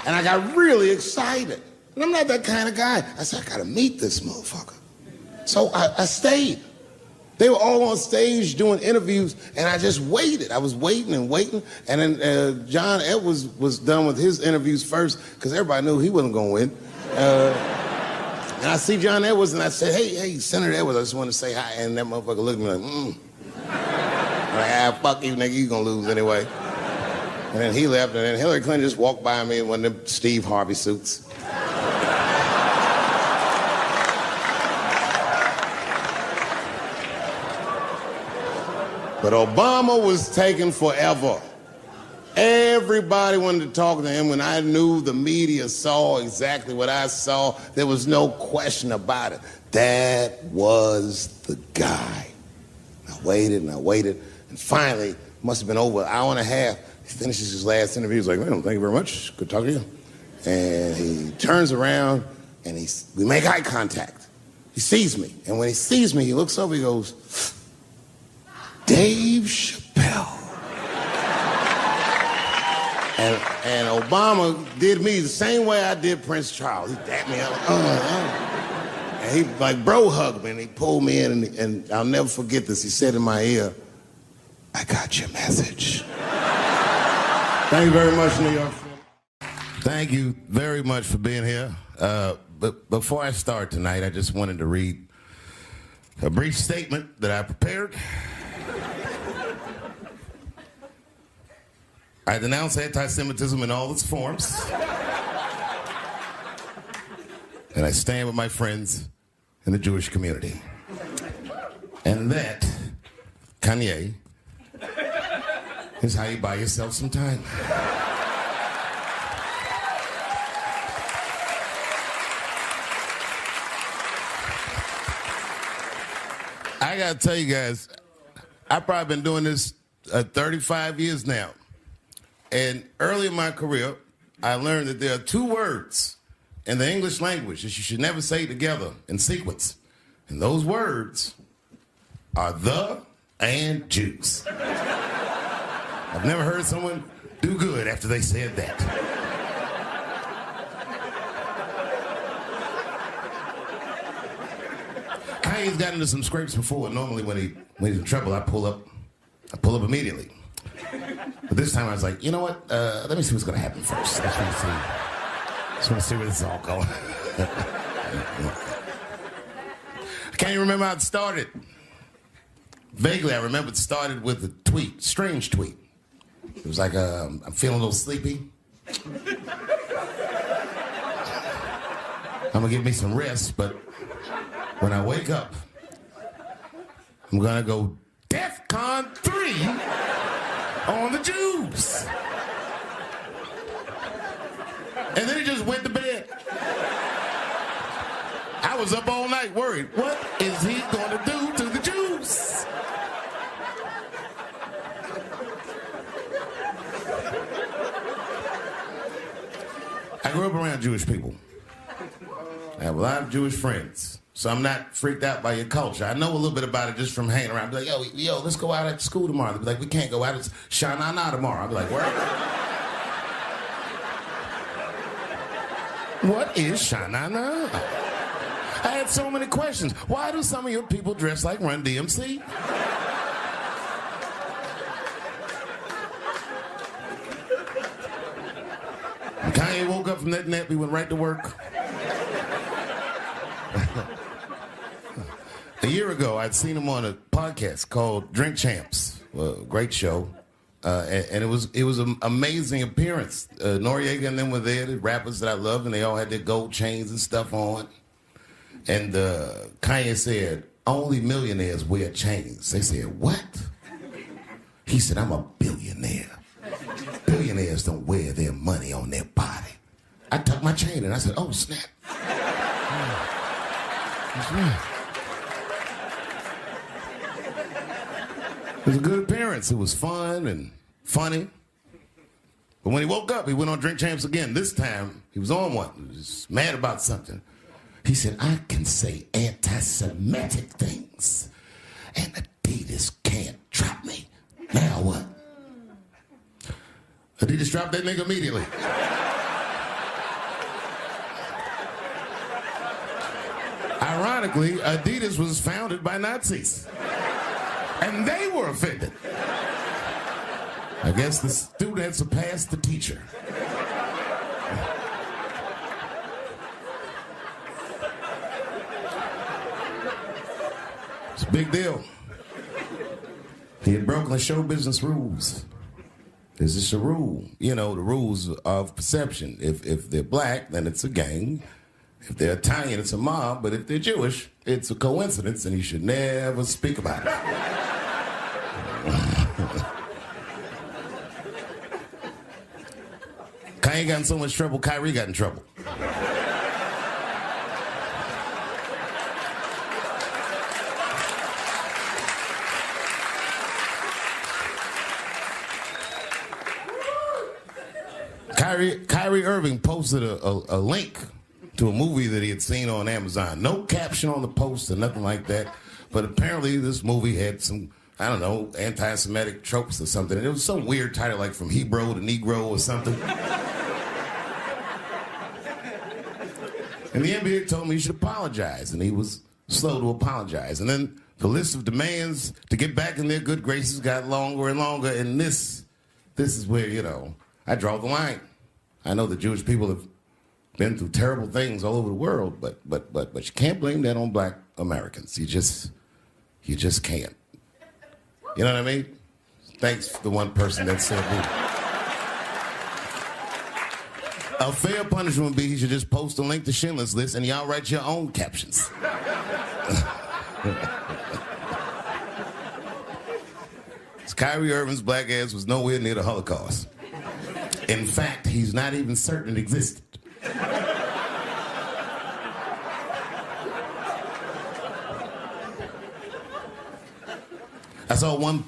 And I got really excited. And I'm not that kind of guy. I said, I gotta meet this motherfucker. So I stayed. They were all on stage doing interviews, and I just waited. I was waiting and waiting, and then John Edwards was done with his interviews first, because everybody knew he wasn't going to win. And I see John Edwards, and I said, hey, Senator Edwards, I just want to say hi. And that motherfucker looked at me like, I'm like, fuck you, nigga, you gonna lose anyway. And then he left, and then Hillary Clinton just walked by me in one of them Steve Harvey suits. But Obama was taking forever. Everybody wanted to talk to him. When I knew the media saw exactly what I saw, there was no question about it. That was the guy. I waited and I waited, and finally, it must have been over an hour and a half, he finishes his last interview. He's like, man, thank you very much. Good talking to you. And he turns around, and we make eye contact. He sees me, and when he sees me, he looks over, he goes, Dave Chappelle. And Obama did me the same way I did Prince Charles. He dapped me up, and he like bro hugged me, and he pulled me in, and I'll never forget this. He said in my ear, I got your message. Thank you very much, New York. Thank you very much for being here. But before I start tonight, I just wanted to read a brief statement that I prepared. I denounce anti-Semitism in all its forms. And I stand with my friends in the Jewish community. And that Kanye, is how you buy yourself some time. I gotta tell you guys, I've probably been doing this 35 years now. And early in my career, I learned that there are two words in the English language that you should never say together in sequence. And those words are the and juice. I've never heard someone do good after they said that. Kanye's got into some scrapes before. Normally when he's in trouble, I pull up immediately. But this time I was like, you know what? Let me see what's gonna happen first. Just want to see where this is all going. I can't even remember how it started. Vaguely, I remember it started with a tweet, strange tweet. It was like, I'm feeling a little sleepy. I'm gonna give me some rest, but when I wake up, I'm gonna go DEFCON 3 on the Jews. And then he just went to bed. I was up all night worried. What is he gonna do to the Jews? I grew up around Jewish people. I have a lot of Jewish friends, so I'm not freaked out by your culture. I know a little bit about it just from hanging around. I'll be like, yo, let's go out at school tomorrow. They'll be like, we can't go out. It's Shana Na tomorrow. I'll be like, where? What is Shana Na? I had so many questions. Why do some of your people dress like Run DMC? When Kanye woke up from that nap, he went right to work. A year ago, I'd seen him on a podcast called Drink Champs, a great show, and it was an amazing appearance. Noriega and them were there, the rappers that I love, and they all had their gold chains and stuff on. And Kanye said, only millionaires wear chains. They said, what? He said, I'm a billionaire. Billionaires don't wear their money on their body. I tucked my chain and I said, oh, snap. That's right. It was a good appearance. It was fun and funny. But when he woke up, he went on Drink Champs again. This time, he was on one. He was mad about something. He said, I can say anti-Semitic things, and Adidas can't drop me. Now what? Adidas dropped that nigga immediately. Ironically, Adidas was founded by Nazis. And they were offended. I guess the student had surpassed the teacher. It's a big deal. He had broken the show business rules. There's just a rule. You know, the rules of perception. If they're black, then it's a gang. If they're Italian, it's a mob. But if they're Jewish, it's a coincidence, and you should never speak about it. Kanye got in so much trouble, Kyrie got in trouble. Kyrie Irving posted a link to a movie that he had seen on Amazon. No caption on the post or nothing like that. But apparently this movie had some, I don't know, anti-Semitic tropes or something. And it was some weird title like From Hebrew to Negro or something. And the NBA told me he should apologize, and he was slow to apologize. And then the list of demands to get back in their good graces got longer and longer, and this is where, you know, I draw the line. I know that Jewish people have been through terrible things all over the world, but you can't blame that on black Americans. You just can't. You know what I mean? Thanks for the one person that said me. A fair punishment would be he should just post a link to Schindler's List and y'all write your own captions. Kyrie Irving's black ass was nowhere near the Holocaust. In fact, he's not even certain it existed. I saw one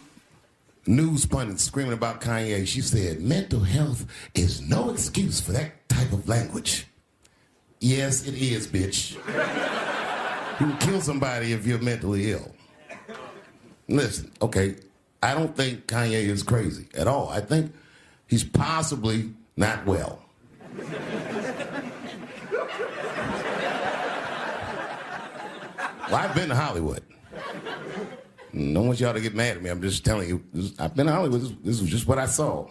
news pundit screaming about Kanye. She said, mental health is no excuse for that type of language. Yes, it is, bitch. You can kill somebody if you're mentally ill. Listen, okay, I don't think Kanye is crazy at all. I think he's possibly not well. Well, I've been to Hollywood. I don't want y'all to get mad at me. I'm just telling you, I've been to Hollywood. This was just what I saw.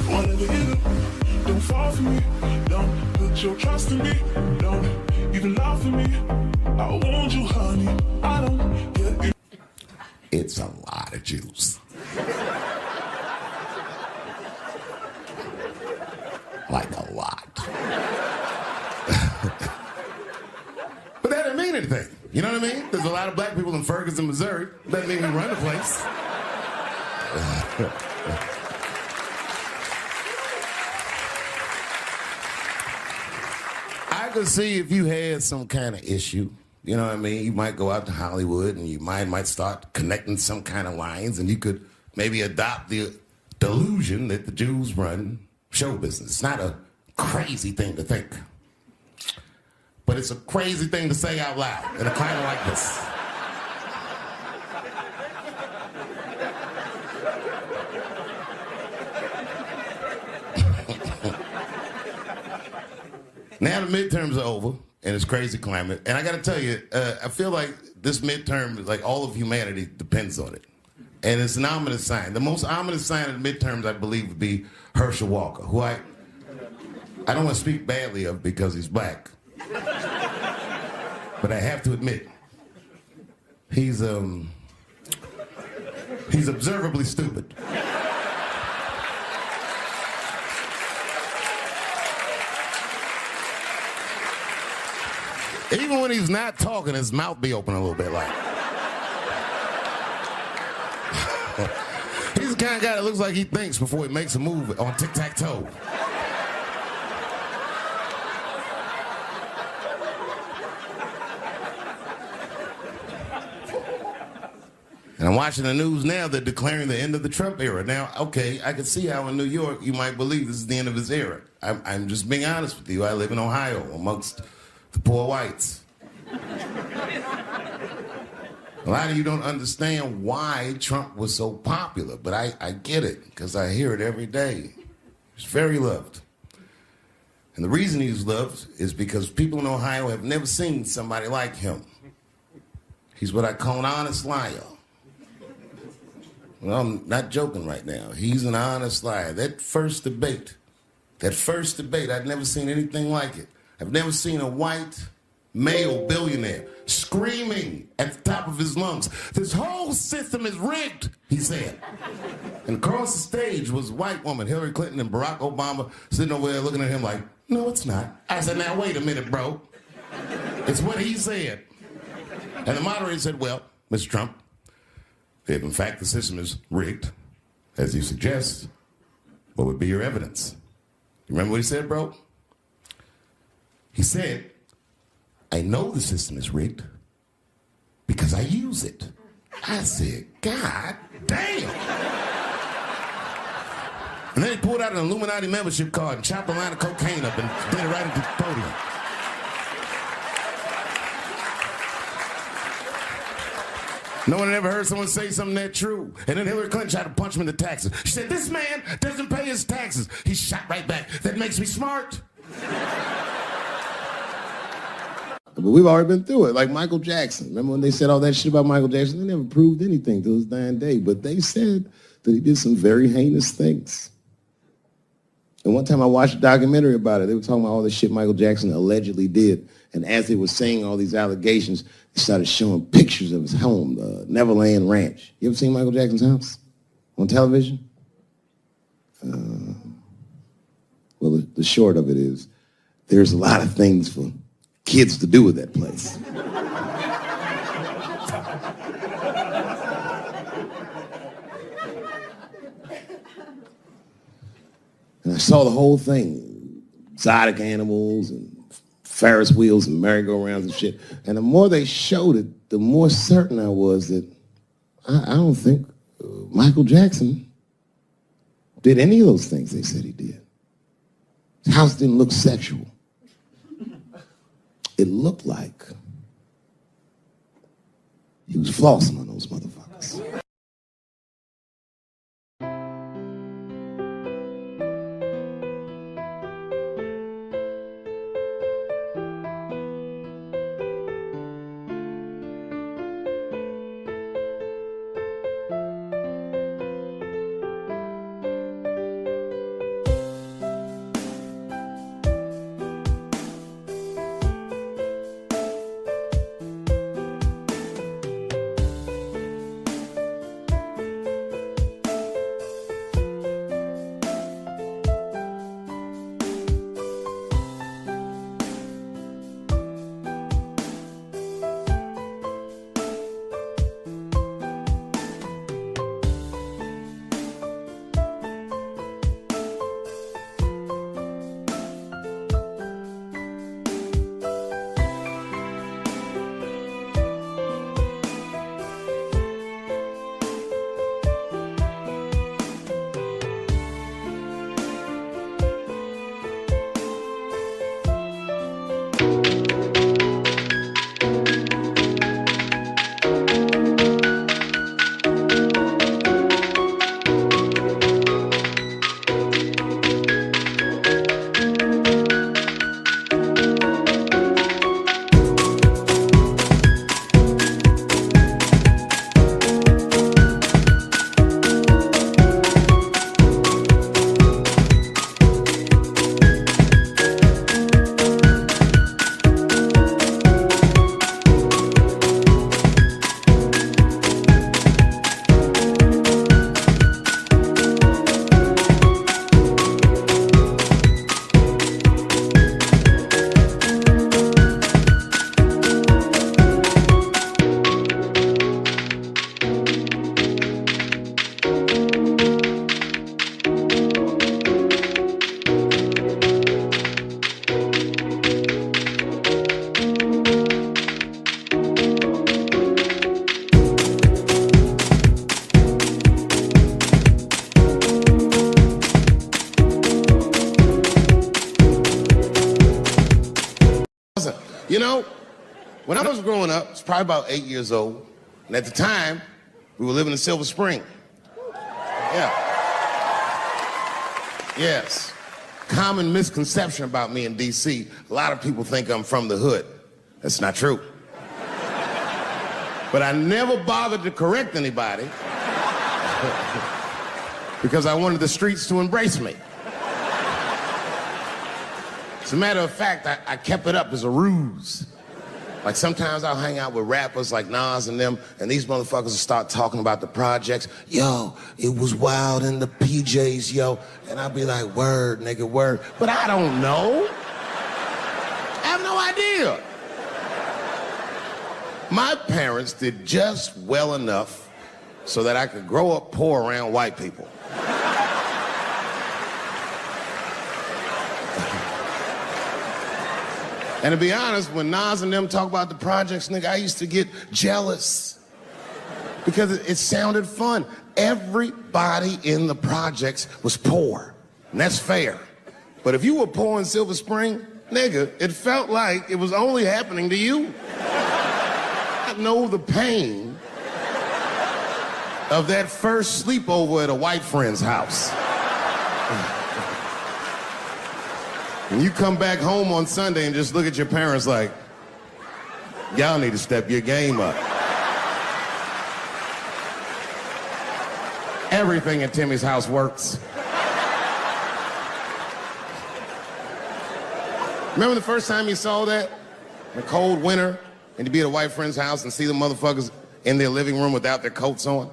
Whatever you do, don't fall for me. Don't put your trust in me. Don't even lie for me. I want you, honey. I don't get it. It's a lot of juice. Like a lot. But that didn't mean anything. You know what I mean? There's a lot of black people in Ferguson, Missouri. Doesn't mean we run the place. I could see if you had some kind of issue, you know what I mean? You might go out to Hollywood and you might start connecting some kind of lines, and you could maybe adopt the delusion that the Jews run show business. It's not a crazy thing to think. But it's a crazy thing to say out loud in a climate like this. Now the midterms are over, and it's crazy climate. And I got to tell you, I feel like this midterm, like all of humanity, depends on it. And it's an ominous sign. The most ominous sign of the midterms, I believe, would be Herschel Walker, who I don't want to speak badly of because he's black. But I have to admit, he's observably stupid. Even when he's not talking, his mouth be open a little bit like. He's the kind of guy that looks like he thinks before he makes a move on tic-tac-toe. And I'm watching the news now, they're declaring the end of the Trump era. Now, okay, I can see how in New York you might believe this is the end of his era. I'm just being honest with you. I live in Ohio amongst the poor whites. A lot of you don't understand why Trump was so popular, but I get it, because I hear it every day. He's very loved. And the reason he's loved is because people in Ohio have never seen somebody like him. He's what I call an honest liar. Well, I'm not joking right now. He's an honest liar. That first debate, I'd never seen anything like it. I've never seen a white male billionaire screaming at the top of his lungs, "This whole system is rigged," he said. And across the stage was a white woman, Hillary Clinton and Barack Obama, sitting over there looking at him like, "No, it's not." I said, "Now, wait a minute, bro. It's what he said." And the moderator said, "Well, Mr. Trump, if in fact the system is rigged, as you suggest, what would be your evidence?" You remember what he said, bro? He said, "I know the system is rigged because I use it." I said, "God damn." And then he pulled out an Illuminati membership card and chopped a line of cocaine up and did it right into the podium. No one had ever heard someone say something that true. And then Hillary Clinton tried to punch him in the taxes. She said, "This man doesn't pay his taxes." He shot right back. "That makes me smart." But we've already been through it, like Michael Jackson. Remember when they said all that shit about Michael Jackson? They never proved anything till his dying day, but they said that he did some very heinous things. And one time I watched a documentary about it. They were talking about all the shit Michael Jackson allegedly did. And as they were saying all these allegations, they started showing pictures of his home, the Neverland Ranch. You ever seen Michael Jackson's house on television? Well, the short of it is, there's a lot of things for kids to do at that place. And I saw the whole thing, exotic animals and Ferris wheels and merry-go-rounds and shit. And the more they showed it, the more certain I was that I don't think Michael Jackson did any of those things they said he did. His house didn't look sexual. It looked like he was flossing on those motherfuckers. You know, when I was growing up, I was probably about 8 years old, and at the time, we were living in Silver Spring. Yeah. Yes. Common misconception about me in D.C. A lot of people think I'm from the hood. That's not true. But I never bothered to correct anybody because I wanted the streets to embrace me. As a matter of fact, I kept it up as a ruse. Like sometimes I'll hang out with rappers like Nas and them, and these motherfuckers will start talking about the projects. Yo, it was wild in the PJs, yo. And I'll be like, word, nigga, word. But I don't know. I have no idea. My parents did just well enough so that I could grow up poor around white people. And to be honest, when Nas and them talk about the projects, nigga, I used to get jealous because it sounded fun. Everybody in the projects was poor, and that's fair. But if you were poor in Silver Spring, nigga, it felt like it was only happening to you. I know the pain of that first sleepover at a white friend's house. And you come back home on Sunday and just look at your parents like, y'all need to step your game up. Everything in Timmy's house works. Remember the first time you saw that? In a cold winter, and you'd be at a white friend's house and see the motherfuckers in their living room without their coats on?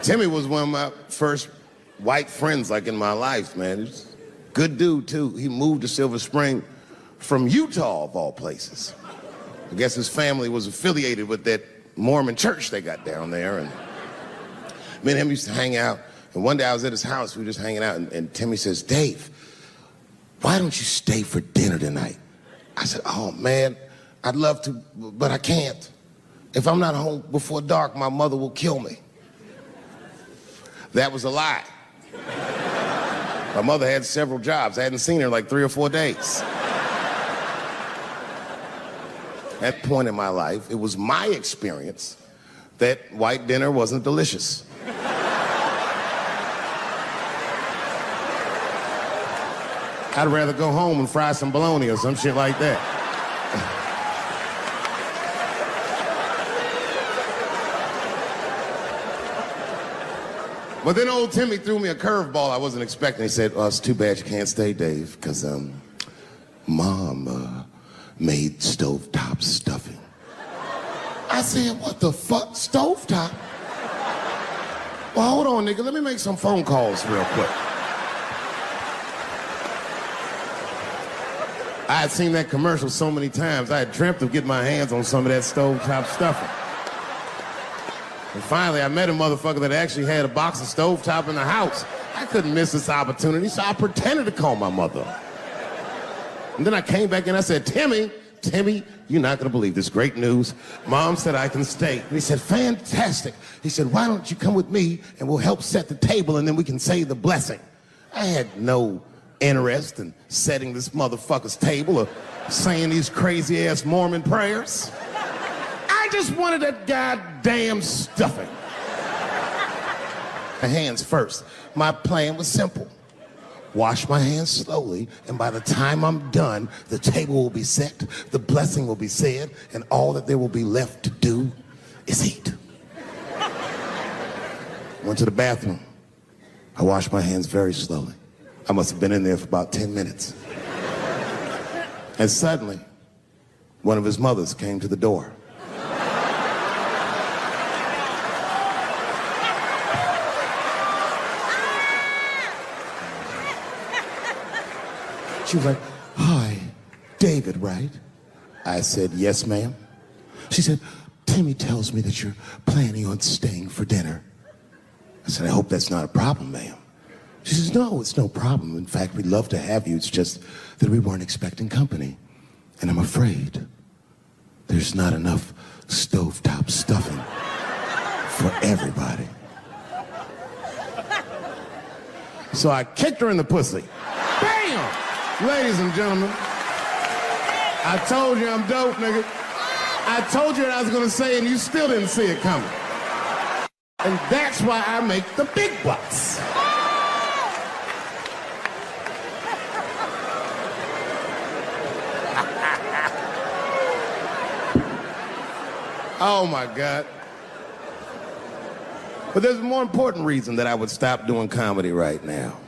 Timmy was one of my first white friends, like, in my life, man. He's a good dude, too. He moved to Silver Spring from Utah, of all places. I guess his family was affiliated with that Mormon church they got down there, and me and him used to hang out. And one day I was at his house, we were just hanging out, and Timmy says, Dave, why don't you stay for dinner tonight? I said, oh, man, I'd love to, but I can't. If I'm not home before dark, my mother will kill me. That was a lie. My mother had several jobs. I hadn't seen her in like 3 or 4 days. At that point in my life, it was my experience that white dinner wasn't delicious. I'd rather go home and fry some bologna or some shit like that. But then old Timmy threw me a curveball I wasn't expecting. He said, it's too bad you can't stay, Dave, because Mom made stovetop stuffing. I said, what the fuck, stovetop? Well, hold on, nigga, let me make some phone calls real quick. I had seen that commercial so many times, I had dreamt of getting my hands on some of that stovetop stuffing. And finally, I met a motherfucker that actually had a box of stovetop in the house. I couldn't miss this opportunity, so I pretended to call my mother. And then I came back and I said, Timmy, you're not gonna believe this great news. Mom said I can stay. And he said, fantastic. He said, why don't you come with me and we'll help set the table and then we can say the blessing. I had no interest in setting this motherfucker's table or saying these crazy ass Mormon prayers. I just wanted that goddamn stuffing. My hands first. My plan was simple. Wash my hands slowly, and by the time I'm done, the table will be set, the blessing will be said, and all that there will be left to do is eat. Went to the bathroom. I washed my hands very slowly. I must have been in there for about 10 minutes. And suddenly, one of his mothers came to the door. She was like, hi, David, right? I said, yes, ma'am. She said, Timmy tells me that you're planning on staying for dinner. I said, I hope that's not a problem, ma'am. She says, no, it's no problem. In fact, we'd love to have you. It's just that we weren't expecting company. And I'm afraid there's not enough stovetop stuffing for everybody. So I kicked her in the pussy. Bam! Ladies and gentlemen, I told you I'm dope, nigga. I told you what I was gonna say and you still didn't see it coming. And that's why I make the big bucks. Oh my God. But there's a more important reason that I would stop doing comedy right now.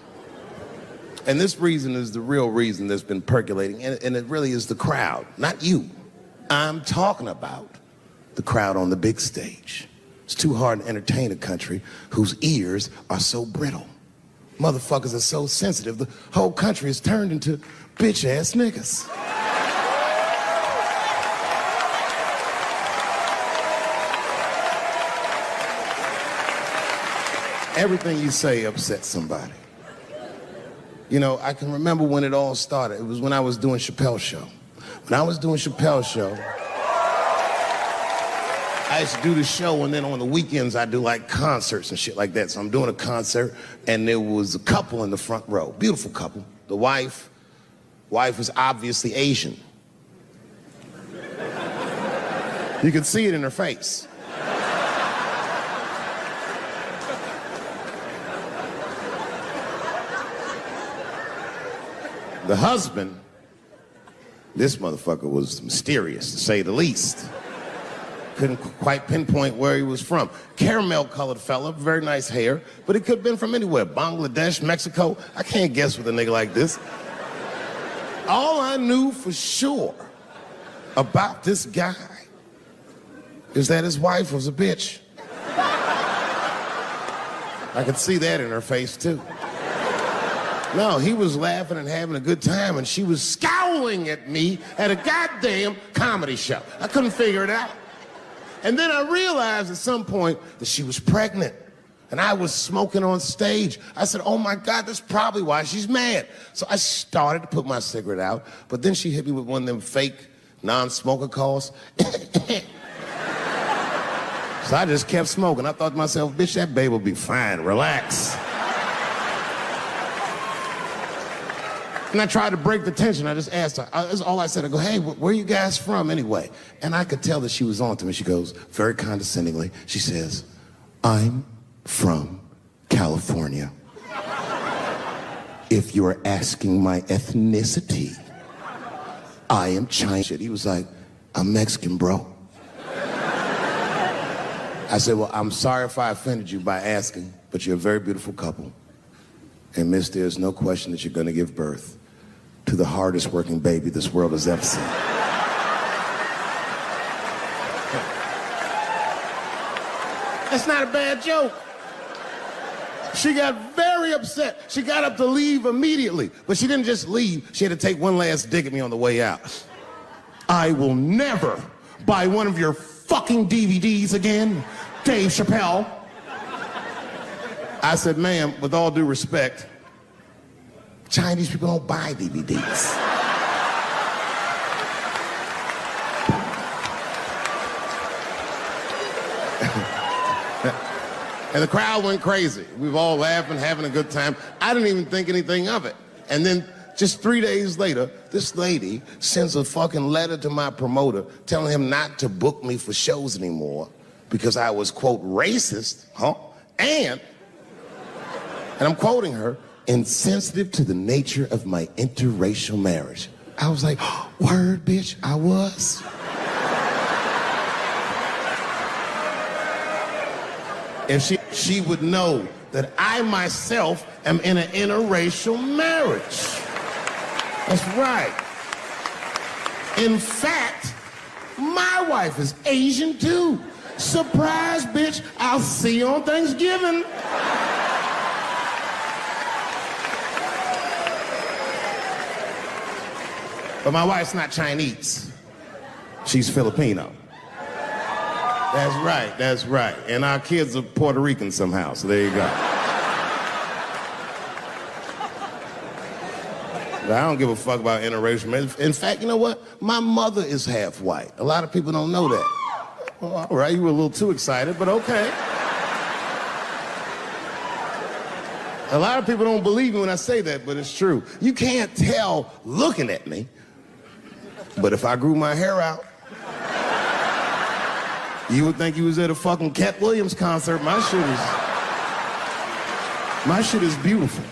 And this reason is the real reason that's been percolating, and it really is the crowd, not you. I'm talking about the crowd on the big stage. It's too hard to entertain a country whose ears are so brittle. Motherfuckers are so sensitive, the whole country is turned into bitch-ass niggas. Everything you say upsets somebody. You know, I can remember when it all started. It was when I was doing Chappelle Show. When I was doing Chappelle Show, I used to do the show, and then on the weekends I do like concerts and shit like that. So I'm doing a concert, and there was a couple in the front row, beautiful couple. The wife was obviously Asian. You could see it in her face. The husband, this motherfucker was mysterious, to say the least. Couldn't quite pinpoint where he was from. Caramel-colored fella, very nice hair, but he could have been from anywhere. Bangladesh, Mexico. I can't guess with a nigga like this. All I knew for sure about this guy is that his wife was a bitch. I could see that in her face, too. No, he was laughing and having a good time, and she was scowling at me at a goddamn comedy show. I couldn't figure it out. And then I realized at some point that she was pregnant, and I was smoking on stage. I said, oh my God, that's probably why she's mad. So I started to put my cigarette out, but then she hit me with one of them fake non-smoker calls. So I just kept smoking. I thought to myself, bitch, that baby will be fine, relax. And I tried to break the tension. I just asked her, that's all I said. I go, hey, where are you guys from anyway? And I could tell that she was on to me. She goes, very condescendingly, she says, I'm from California. If you're asking my ethnicity, I am Chinese. He was like, I'm Mexican, bro. I said, well, I'm sorry if I offended you by asking, but you're a very beautiful couple. And miss, there's no question that you're gonna give birth to the hardest working baby this world has ever seen. That's not a bad joke. She got very upset. She got up to leave immediately, but she didn't just leave. She had to take one last dig at me on the way out. I will never buy one of your fucking DVDs again, Dave Chappelle. I said, ma'am, with all due respect, Chinese people don't buy DVDs. And the crowd went crazy. We were all laughing, having a good time. I didn't even think anything of it. And then just 3 days later, this lady sends a fucking letter to my promoter telling him not to book me for shows anymore because I was, quote, racist, and I'm quoting her, insensitive to the nature of my interracial marriage. I was like, word, bitch, I was. If she would know that I myself am in an interracial marriage. That's right. In fact, my wife is Asian too. Surprise, bitch, I'll see you on Thanksgiving. But my wife's not Chinese. She's Filipino. That's right, that's right. And our kids are Puerto Rican somehow, so there you go. But I don't give a fuck about interracial marriage. In fact, you know what? My mother is half white. A lot of people don't know that. Well, all right, you were a little too excited, but okay. A lot of people don't believe me when I say that, but it's true. You can't tell looking at me, but if I grew my hair out, you would think you was at a fucking Cat Williams concert. My shit is beautiful.